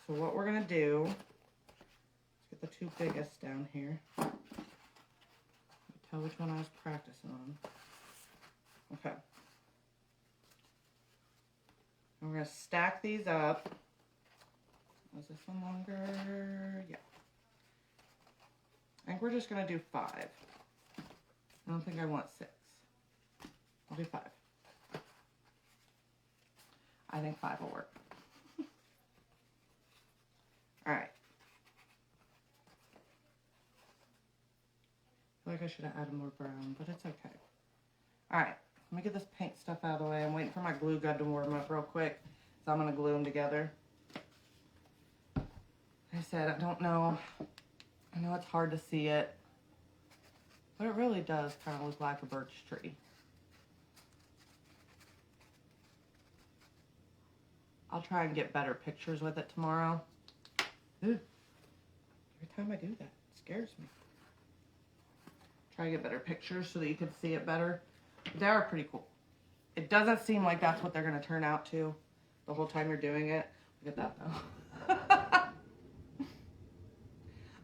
So what we're gonna do, let's get the 2 biggest down here. Tell which one I was practicing on. Okay. And we're gonna stack these up. Was this one longer? Yeah. I think we're just gonna do 5. I don't think I want 6. I'll do 5. I think 5 will work. All right. I feel like I should have added more brown, but it's okay. All right, let me get this paint stuff out of the way. I'm waiting for my glue gun to warm up real quick, so I'm gonna glue them together. And I said, I don't know. I know it's hard to see it, but it really does kind of look like a birch tree. I'll try and get better pictures with it tomorrow. Ooh. Every time I do that, it scares me. Try to get better pictures so that you can see it better. They are pretty cool. It doesn't seem like that's what they're going to turn out to the whole time you're doing it. Look at that though.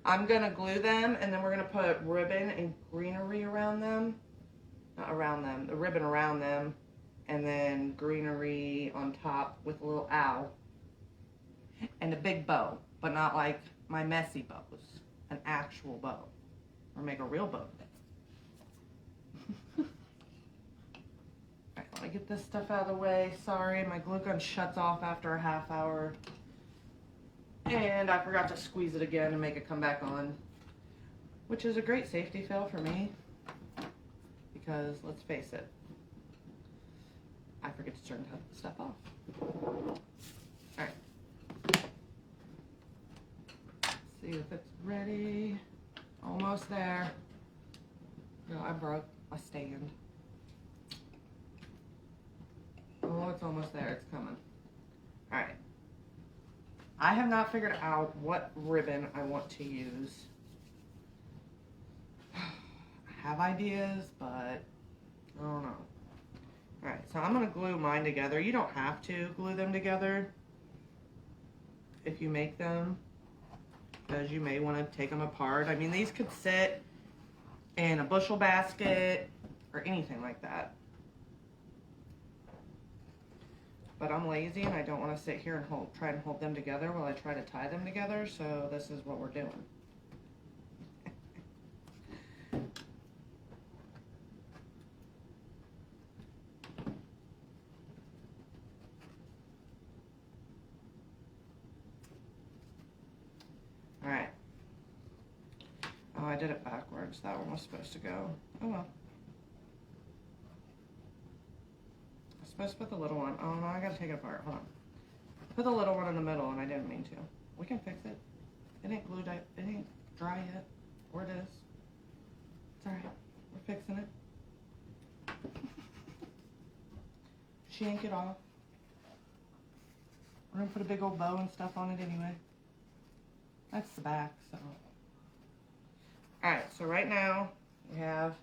I'm going to glue them, and then we're going to put ribbon and greenery around them. Not around them, the ribbon around them, and then greenery on top with a little owl. And a big bow, but not like my messy bows. An actual bow. Or make a real bow. Alright, let me get this stuff out of the way. Sorry, my glue gun shuts off after a half hour. And I forgot to squeeze it again and make it come back on. Which is a great safety fail for me. Because, let's face it, I forget to turn stuff off. Alright. See if it's ready. Almost there. No, I broke a stand. Oh, it's almost there. It's coming. Alright. I have not figured out what ribbon I want to use. I have ideas, but I don't know. Alright, so I'm going to glue mine together. You don't have to glue them together if you make them, because you may want to take them apart. I mean, these could sit in a bushel basket or anything like that. But I'm lazy and I don't want to sit here and try and hold them together while I try to tie them together, so this is what we're doing. Alright. Oh, I did it backwards. That one was supposed to go. Oh well. I'm supposed to put the little one. Oh no, I gotta take it apart. Hold on. Put the little one in the middle and I didn't mean to. We can fix it. It ain't glued. It ain't dry yet. Or it is. It's alright. We're fixing it. Shank it off. We're gonna put a big old bow and stuff on it anyway. That's the back, so. Alright, so right now we have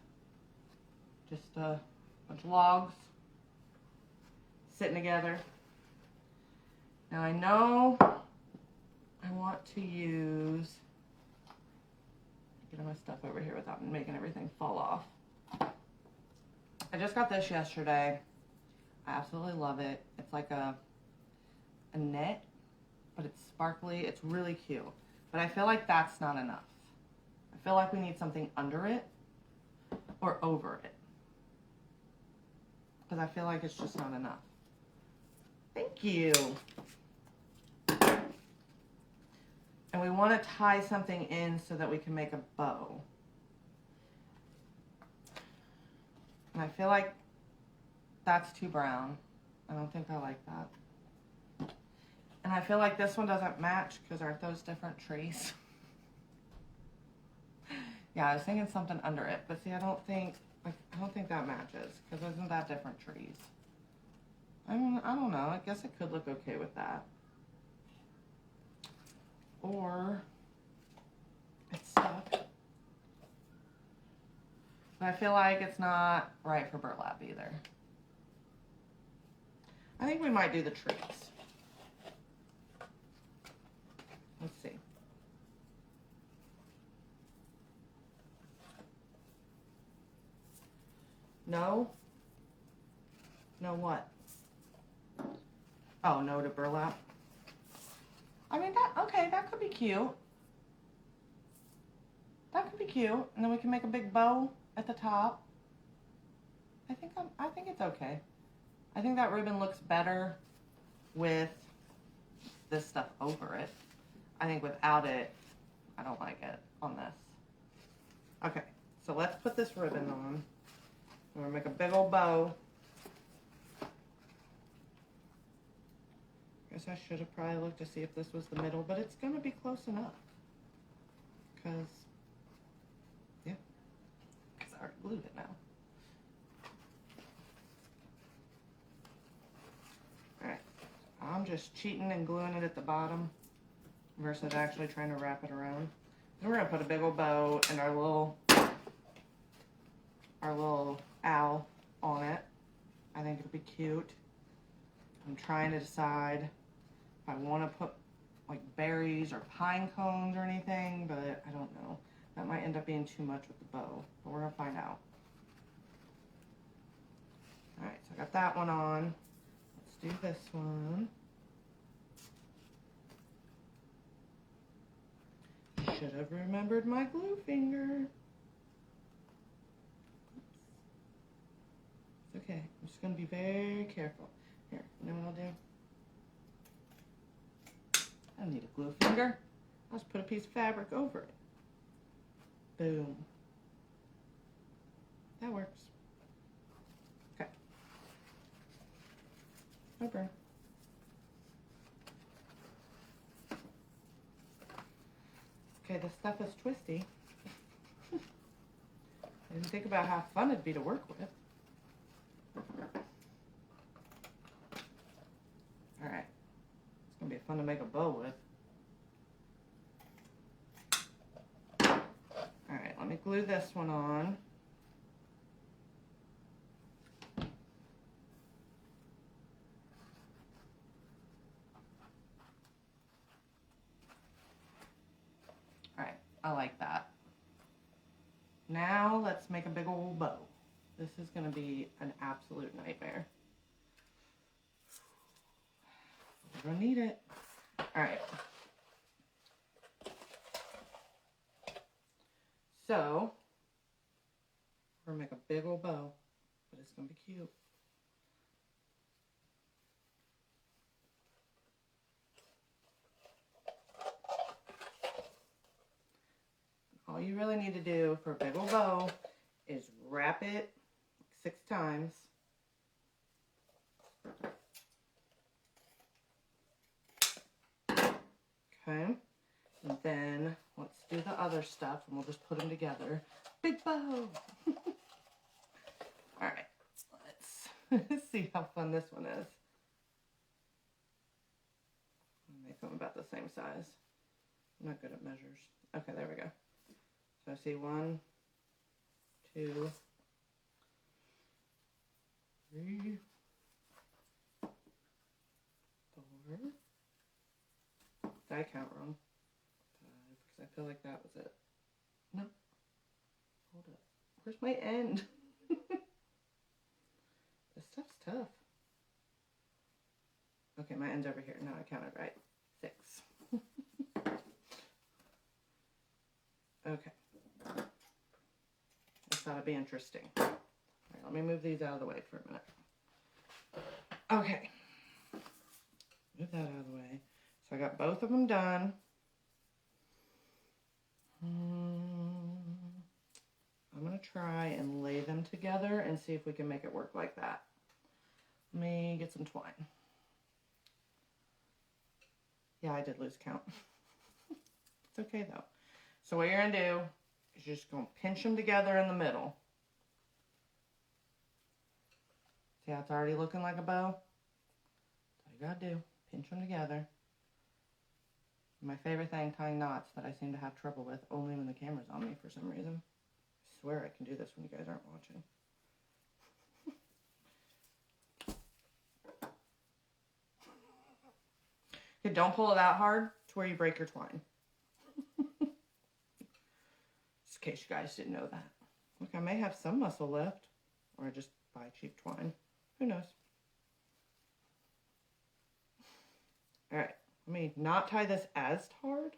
just a bunch of logs sitting together. Now I know I want to use, get my stuff over here without making everything fall off. I just got this yesterday. I absolutely love it. It's like a net, but it's sparkly. It's really cute. But I feel like that's not enough. I feel like we need something under it or over it. Because I feel like it's just not enough. Thank you. And we want to tie something in so that we can make a bow. And I feel like that's too brown. I don't think I like that. And I feel like this one doesn't match because aren't those different trees? Yeah, I was thinking something under it, but see, I don't think that matches because isn't that different trees? I don't know. I guess it could look okay with that. Or it's stuck. But I feel like it's not right for burlap either. I think we might do the trees. Let's see. No? No what? Oh, no to burlap. I mean, that could be cute. That could be cute. And then we can make a big bow at the top. I think it's okay. I think that ribbon looks better with this stuff over it. I think without it, I don't like it on this. Okay, so let's put this ribbon on. We're gonna make a big old bow. Guess I should have probably looked to see if this was the middle, but it's gonna be close enough. Cause, yeah, cause I already glued it now. All right, I'm just cheating and gluing it at the bottom versus actually trying to wrap it around. And we're gonna put a big old bow and our little owl on it. I think it'll be cute. I'm trying to decide if I want to put like berries or pine cones or anything, but I don't know. That might end up being too much with the bow, but we're gonna find out. All right, so I got that one on. Let's do this one. Should have remembered my glue finger. It's okay, I'm just gonna be very careful. Here, you know what I'll do? I don't need a glue finger. I'll just put a piece of fabric over it. Boom. That works. Okay. No burn. Okay, this stuff is twisty. I didn't think about how fun it'd be to work with. Alright. It's gonna be fun to make a bow with. Alright, let me glue this one on. Alright, I like that. Now let's make a big old bow. This is gonna be an absolute nightmare. We're gonna need it. Alright. So, we're gonna make a big old bow, but it's gonna be cute. All you really need to do for a big old bow is wrap it 6 times. Okay, and then let's do the other stuff and we'll just put them together. Big bow! Alright, let's see how fun this one is. Make them about the same size. I'm not good at measures. Okay, there we go. So I see 1, 2, 3, 4. Did I count wrong? 5, because I feel like that was it. No. Hold up. Where's my end? This stuff's tough. Okay, my end's over here. Now I counted right. 6. Okay. I thought it'd be interesting. All right, let me move these out of the way for a minute. Okay. Move that out of the way. So I got both of them done. I'm going to try and lay them together and see if we can make it work like that. Let me get some twine. Yeah, I did lose count. It's okay though. So what you're going to do is you're just going to pinch them together in the middle. See how it's already looking like a bow? That's all you got to do. Pinch them together. My favorite thing, tying knots that I seem to have trouble with only when the camera's on me for some reason. I swear I can do this when you guys aren't watching. Okay, don't pull it out hard to where you break your twine. Just in case you guys didn't know that. Look, I may have some muscle left. Or I just buy cheap twine. Who knows? Alright, let me not tie this as hard.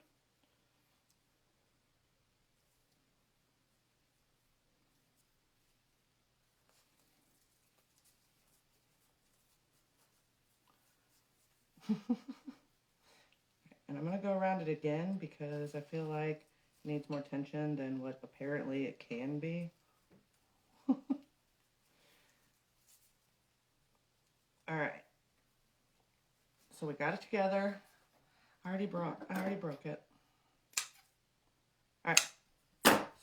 And I'm going to go around it again because I feel like it needs more tension than what apparently it can be. Alright. So we got it together. I already broke it. All right.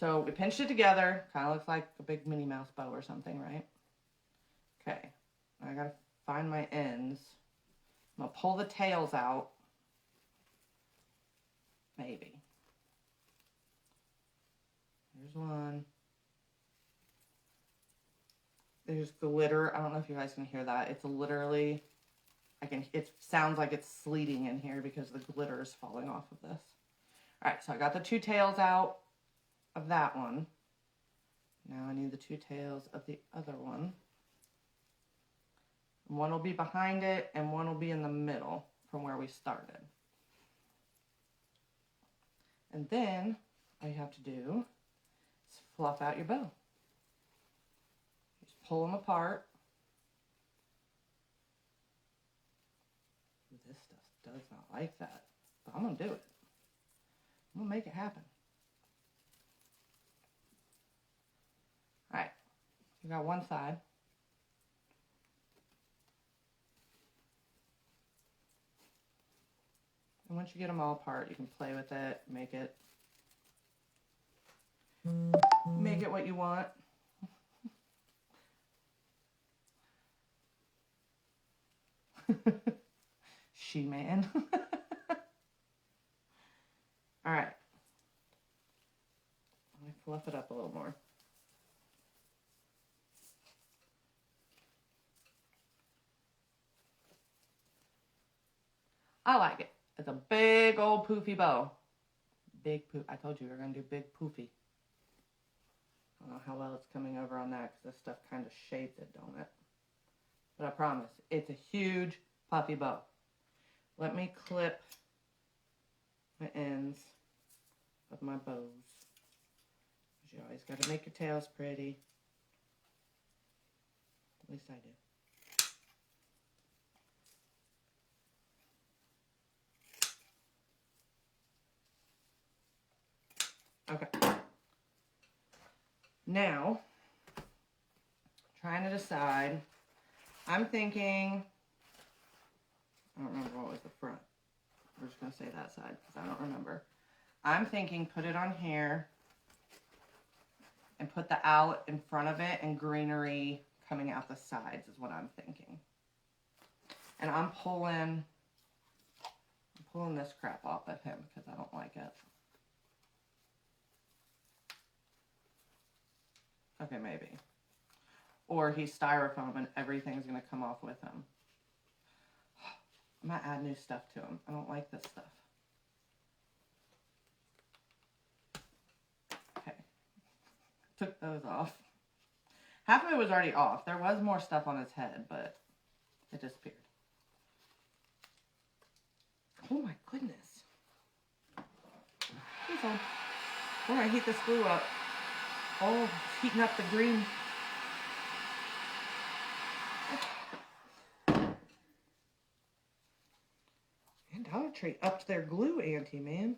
So we pinched it together. Kind of looks like a big Minnie Mouse bow or something, right? Okay. I gotta find my ends. I'm gonna pull the tails out. Maybe. There's one. There's glitter. I don't know if you guys can hear that. It's literally, it sounds like it's sleeting in here because the glitter is falling off of this. All right, so I got the two tails out of that one. Now I need the two tails of the other one. One will be behind it and one will be in the middle from where we started. And then all you have to do is fluff out your bow. Just pull them apart. This stuff does not like that, but I'm gonna do it. I'm gonna make it happen. All right, we got one side. And once you get them all apart, you can play with it, make it what you want. She-man. All right. Let me fluff it up a little more. I like it. It's a big old poofy bow. Big poof. I told you we were going to do big poofy. I don't know how well it's coming over on that because this stuff kind of shades it, don't it? But I promise, it's a huge puffy bow. Let me clip the ends of my bows. You always got to make your tails pretty. At least I do. Okay. Now, trying to decide, I'm thinking, I don't remember what was the front. We're just going to say that side because I don't remember. I'm thinking put it on here and put the owl in front of it and greenery coming out the sides is what I'm thinking. And I'm pulling this crap off of him because I don't like it. Okay, maybe. Or he's styrofoam and everything's going to come off with him. I'm going to add new stuff to him. I don't like this stuff. Okay. Took those off. Half of it was already off. There was more stuff on his head, but it disappeared. Oh my goodness. He's on. We're going to heat this glue up. Oh, heating up the green. And Dollar Tree upped their glue ante, man.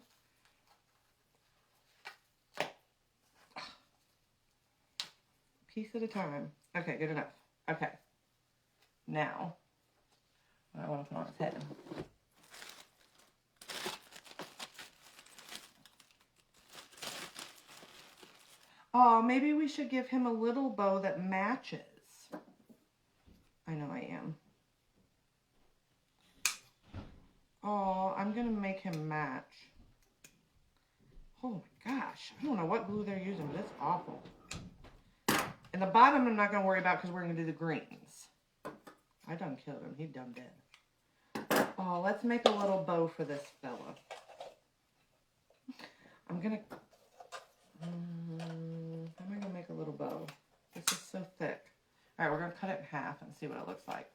Piece at a time. Okay, good enough. Okay. Now, what I want to put on his head. Oh, maybe we should give him a little bow that matches. I know I am. Oh, I'm going to make him match. Oh my gosh. I don't know what glue they're using, but it's awful. And the bottom I'm not going to worry about because we're going to do the greens. I done killed him. He done dead. Oh, let's make a little bow for this fella. I'm going to... how am I going to make a little bow? This is so thick. All right, we're going to cut it in half and see what it looks like.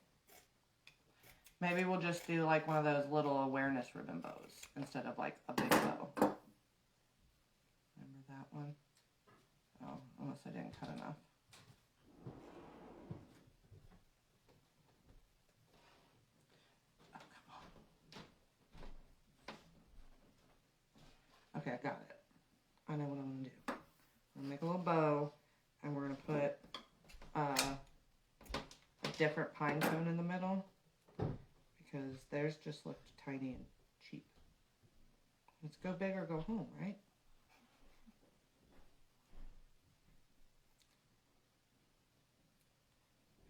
Maybe we'll just do like one of those little awareness ribbon bows instead of like a big bow. Remember that one? Oh, unless I didn't cut enough. Oh, come on. Okay, I got it. I know what I'm going to do. I'm going to make a little bow and we're going to put a different pine cone in the middle. because theirs just looked tiny and cheap. Let's go big or go home, right?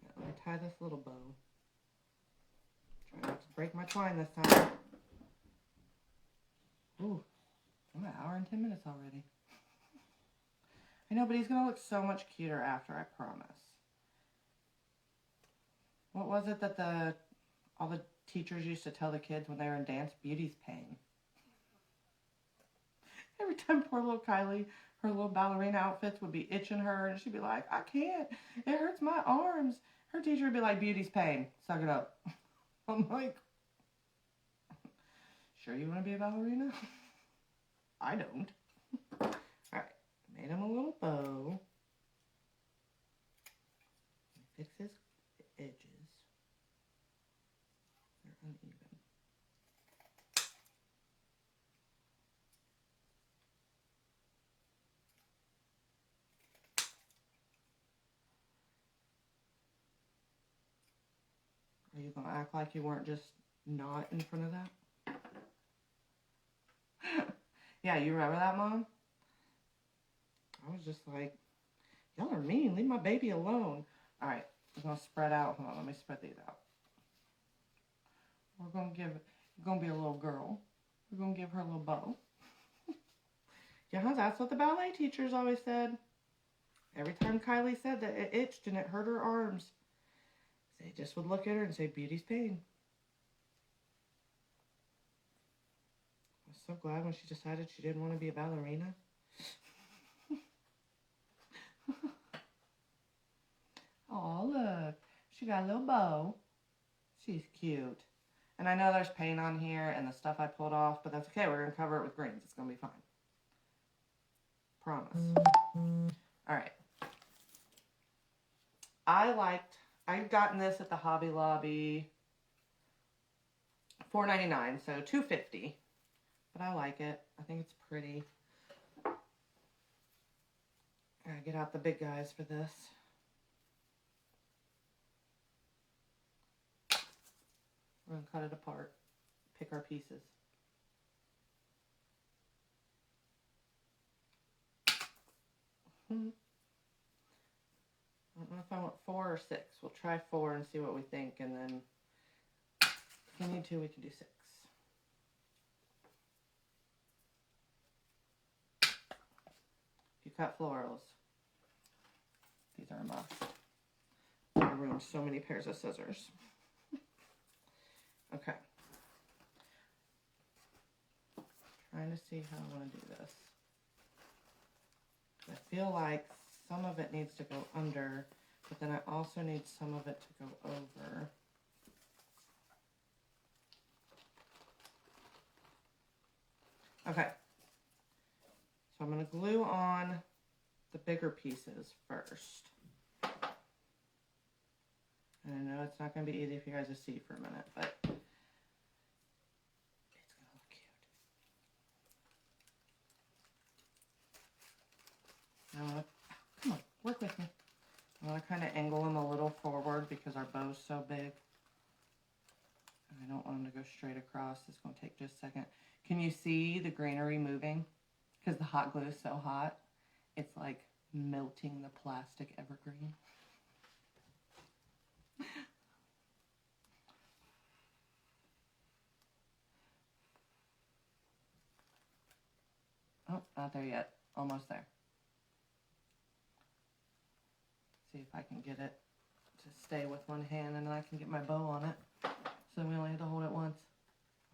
Now, let me tie this little bow. Try not to break my twine this time. Ooh, I'm an hour and 10 minutes already. I know, but he's going to look so much cuter after, I promise. What was it that all the teachers used to tell the kids when they were in dance? Beauty's pain. Every time poor little Kylie, her little ballerina outfits would be itching her, and she'd be like, I can't. It hurts my arms. Her teacher would be like, beauty's pain. Suck it up. I'm like, sure you want to be a ballerina? I don't. All right. Made him a little bow. Fix his edges. They're uneven. Are you going to act like you weren't just not in front of that? Yeah, you remember that, Mom? I was just like, y'all are mean. Leave my baby alone. All right, we're going to spread out. Hold on, let me spread these out. We're going to give, you're going to be a little girl. We're going to give her a little bow. Yeah, that's what the ballet teachers always said. Every time Kylie said that, it itched and it hurt her arms. They just would look at her and say, beauty's pain. I was so glad when she decided she didn't want to be a ballerina. Oh, look. She got a little bow. She's cute. And I know there's paint on here and the stuff I pulled off, but that's okay. We're going to cover it with greens. It's going to be fine. Promise. All right. I've gotten this at the Hobby Lobby. $4.99, so $2.50. But I like it. I think it's pretty. I gotta get out the big guys for this. We're gonna cut it apart. Pick our pieces. I don't know if I want 4 or 6. We'll try 4 and see what we think, and then if we need to, we can do 6. If you cut florals, these are a must. I ruined so many pairs of scissors. Okay. Trying to see how I want to do this. I feel like some of it needs to go under, but then I also need some of it to go over. Okay. So I'm going to glue on the bigger pieces first. And I know it's not going to be easy for you guys to see for a minute, but it's going to look cute. Now I want to, come on, work with me. I want to kind of angle them a little forward because our bow's so big. And I don't want them to go straight across. It's going to take just a second. Can you see the greenery moving? Because the hot glue is so hot, it's like melting the plastic evergreen. Oh, not there yet. Almost there. See if I can get it to stay with one hand, and then I can get my bow on it. So we only have to hold it once.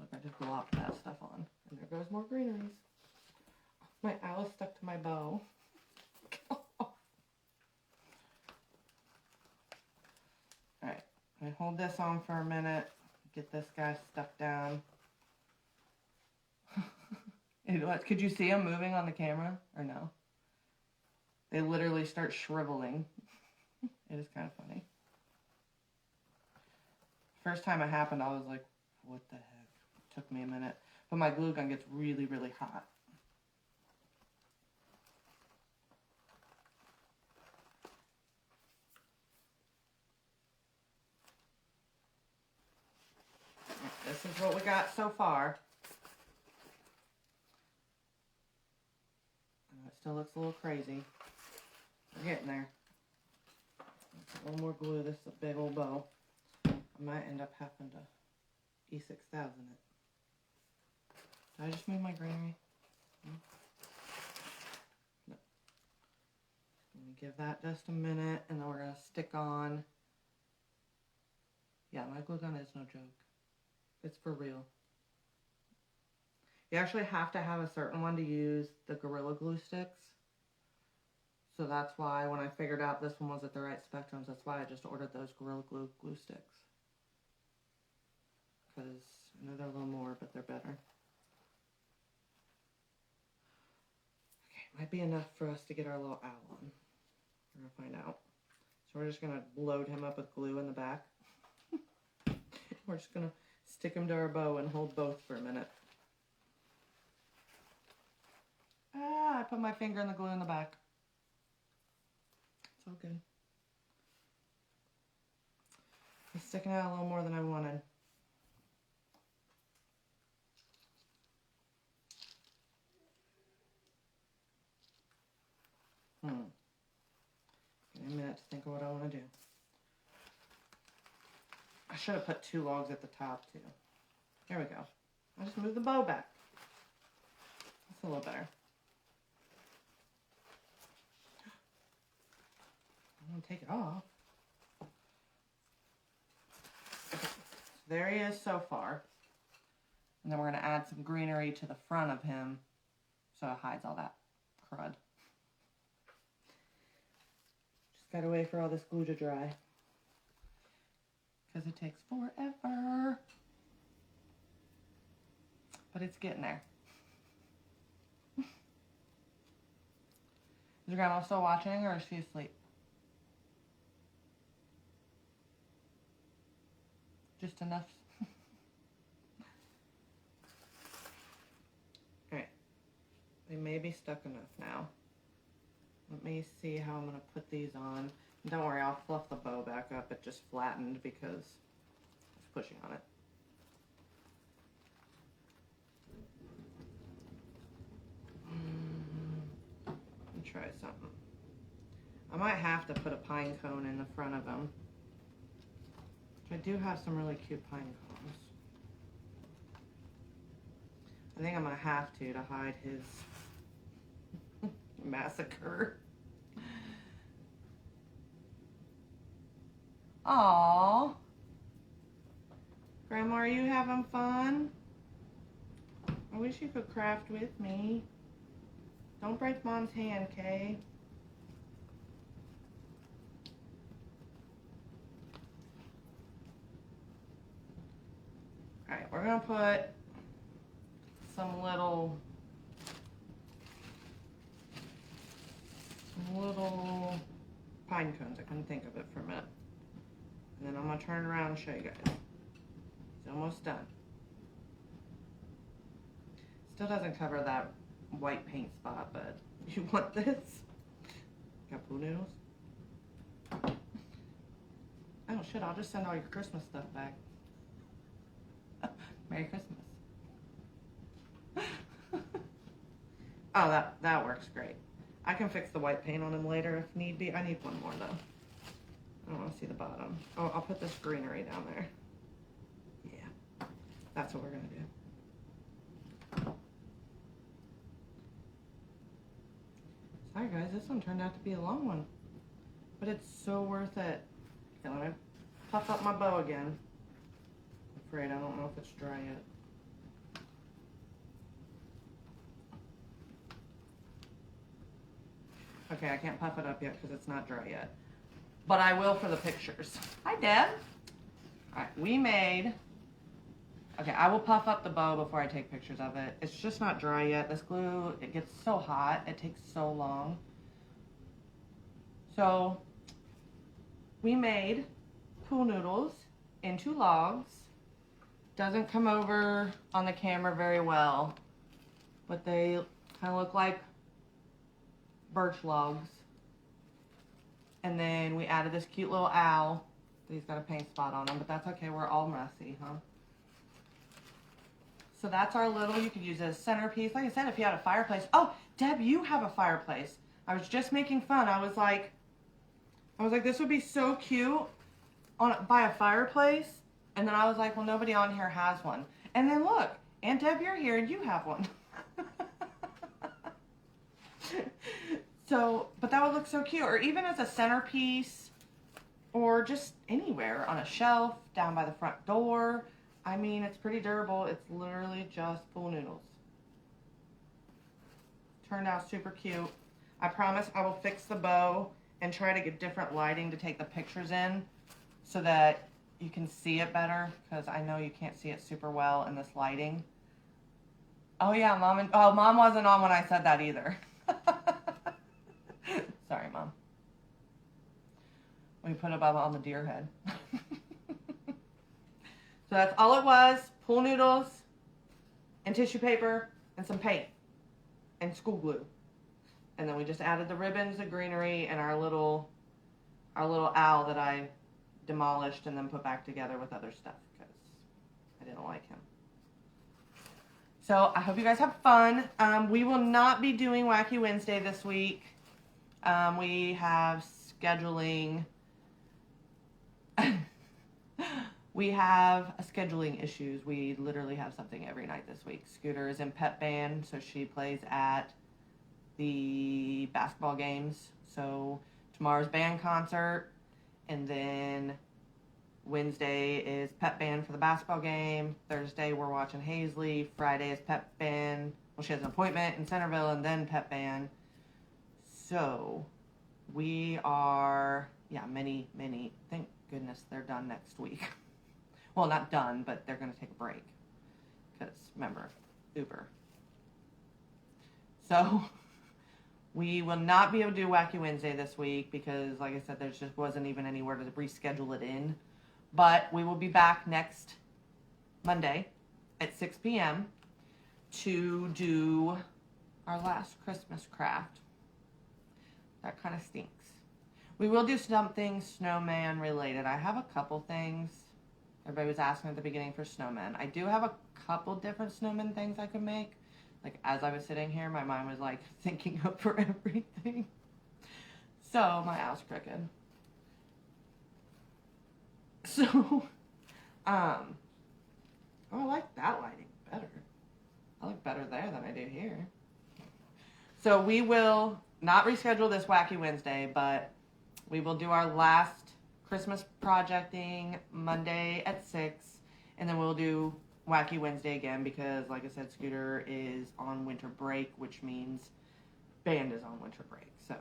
Look, I just glopped that stuff on. And there goes more greeneries. My owl is stuck to my bow. Alright, I hold this on for a minute. Get this guy stuck down. Could you see them moving on the camera or no? They literally start shriveling. It is kind of funny. First time it happened, I was like, what the heck? It took me a minute. But my glue gun gets really, really hot. is what we got so far. It still looks a little crazy. We're getting there. A little more glue. This is a big old bow. I might end up having to E6000 it. Did I just move my greenery? No. Let me give that just a minute, and then we're going to stick on. Yeah, my glue gun is no joke. It's for real. You actually have to have a certain one to use the Gorilla Glue sticks. So that's why when I figured out this one was at the right spectrums, that's why I just ordered those Gorilla Glue sticks. Because I know they're a little more, but they're better. Okay, might be enough for us to get our little owl on. We're going to find out. So we're just going to load him up with glue in the back. We're just going to stick him to our bow and hold both for a minute. Ah, I put my finger in the glue in the back. It's all good. It's sticking out a little more than I wanted. Give me a minute to think of what I want to do. I should have put 2 logs at the top too. There we go. I just moved the bow back. That's a little better. I'm going to take it off. Okay. So there he is so far. And then we're going to add some greenery to the front of him so it hides all that crud. Just got to wait for all this glue to dry. Because it takes forever. But it's getting there. Is your grandma still watching, or is she asleep? Just enough. Alright. They may be stuck enough now. Let me see how I'm going to put these on. Don't worry, I'll fluff the bow back up. It just flattened because it's pushing on it. Let me try something. I might have to put a pine cone in the front of him. I do have some really cute pine cones. I think I'm going to have to hide his massacre. Aww. Grandma, are you having fun? I wish you could craft with me. Don't break Mom's hand, Kay. Alright, we're going to put some little pine cones. I couldn't think of it for a minute. And then I'm going to turn it around and show you guys. It's almost done. Still doesn't cover that white paint spot, but you want this? Got blue noodles? Oh shit, I'll just send all your Christmas stuff back. Merry Christmas. Oh, that works great. I can fix the white paint on him later if need be. I need one more though. I don't want to see the bottom. Oh, I'll put this greenery down there. Yeah, that's what we're going to do. Sorry guys, this one turned out to be a long one. But it's so worth it. Okay, let me puff up my bow again. I'm afraid I don't know if it's dry yet. Okay, I can't puff it up yet because it's not dry yet. But I will for the pictures. Hi, Deb. Alright, we made... Okay, I will puff up the bow before I take pictures of it. It's just not dry yet. This glue, it gets so hot. It takes so long. So, we made pool noodles into logs. Doesn't come over on the camera very well, but they kind of look like birch logs. And then we added this cute little owl. He's got a paint spot on him, but that's okay. We're all messy, huh? So that's our little, you could use as a centerpiece. Like I said, if you had a fireplace. Oh, Deb, you have a fireplace. I was just making fun. I was like, this would be so cute by a fireplace. And then I was like, well, nobody on here has one. And then look, Aunt Deb, you're here and you have one. So, but that would look so cute. Or even as a centerpiece, or just anywhere on a shelf, down by the front door. I mean, it's pretty durable. It's literally just pool noodles. Turned out super cute. I promise I will fix the bow and try to get different lighting to take the pictures in so that you can see it better, because I know you can't see it super well in this lighting. Oh yeah, Mom wasn't on when I said that either. Sorry, Mom. We put it on the deer head. So that's all it was. Pool noodles and tissue paper and some paint and school glue. And then we just added the ribbons, the greenery, and our little owl that I demolished and then put back together with other stuff because I didn't like him. So I hope you guys have fun. We will not be doing Wacky Wednesday this week. We have scheduling. We have scheduling issues. We literally have something every night this week. Scooter is in pep band, so she plays at the basketball games. So tomorrow's band concert, and then Wednesday is pep band for the basketball game. Thursday we're watching Hazley. Friday is pep band. Well, she has an appointment in Centerville and then pep band. So we are, many, thank goodness they're done next week. Well, not done, but they're going to take a break. Because, remember, Uber. So, we will not be able to do Wacky Wednesday this week because, like I said, there just wasn't even anywhere to reschedule it in. But we will be back next Monday at 6 p.m. to do our last Christmas craft. That kind of stinks. We will do something snowman related. I have a couple things. Everybody was asking at the beginning for snowmen. I do have a couple different snowman things I could make. Like, as I was sitting here, my mind was, like, thinking up for everything. So, my owl's crooked. So, oh, I like that lighting better. I look better there than I do here. So, we will not reschedule this Wacky Wednesday, but we will do our last Christmas projecting Monday at 6, and then we'll do Wacky Wednesday again because, like I said, Scooter is on winter break, which means band is on winter break, so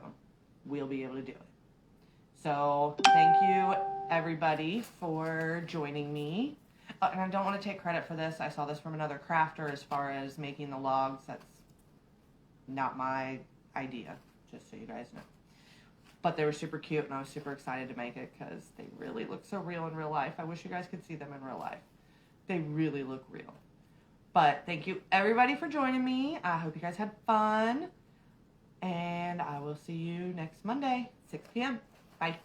we'll be able to do it. So thank you, everybody, for joining me. And I don't want to take credit for this. I saw this from another crafter as far as making the logs. That's not my idea, just so you guys know. But they were super cute, and I was super excited to make it because they really look so real in real life. I wish you guys could see them in real life. They really look real. But thank you, everybody, for joining me. I hope you guys had fun. And I will see you next Monday, 6 p.m. Bye.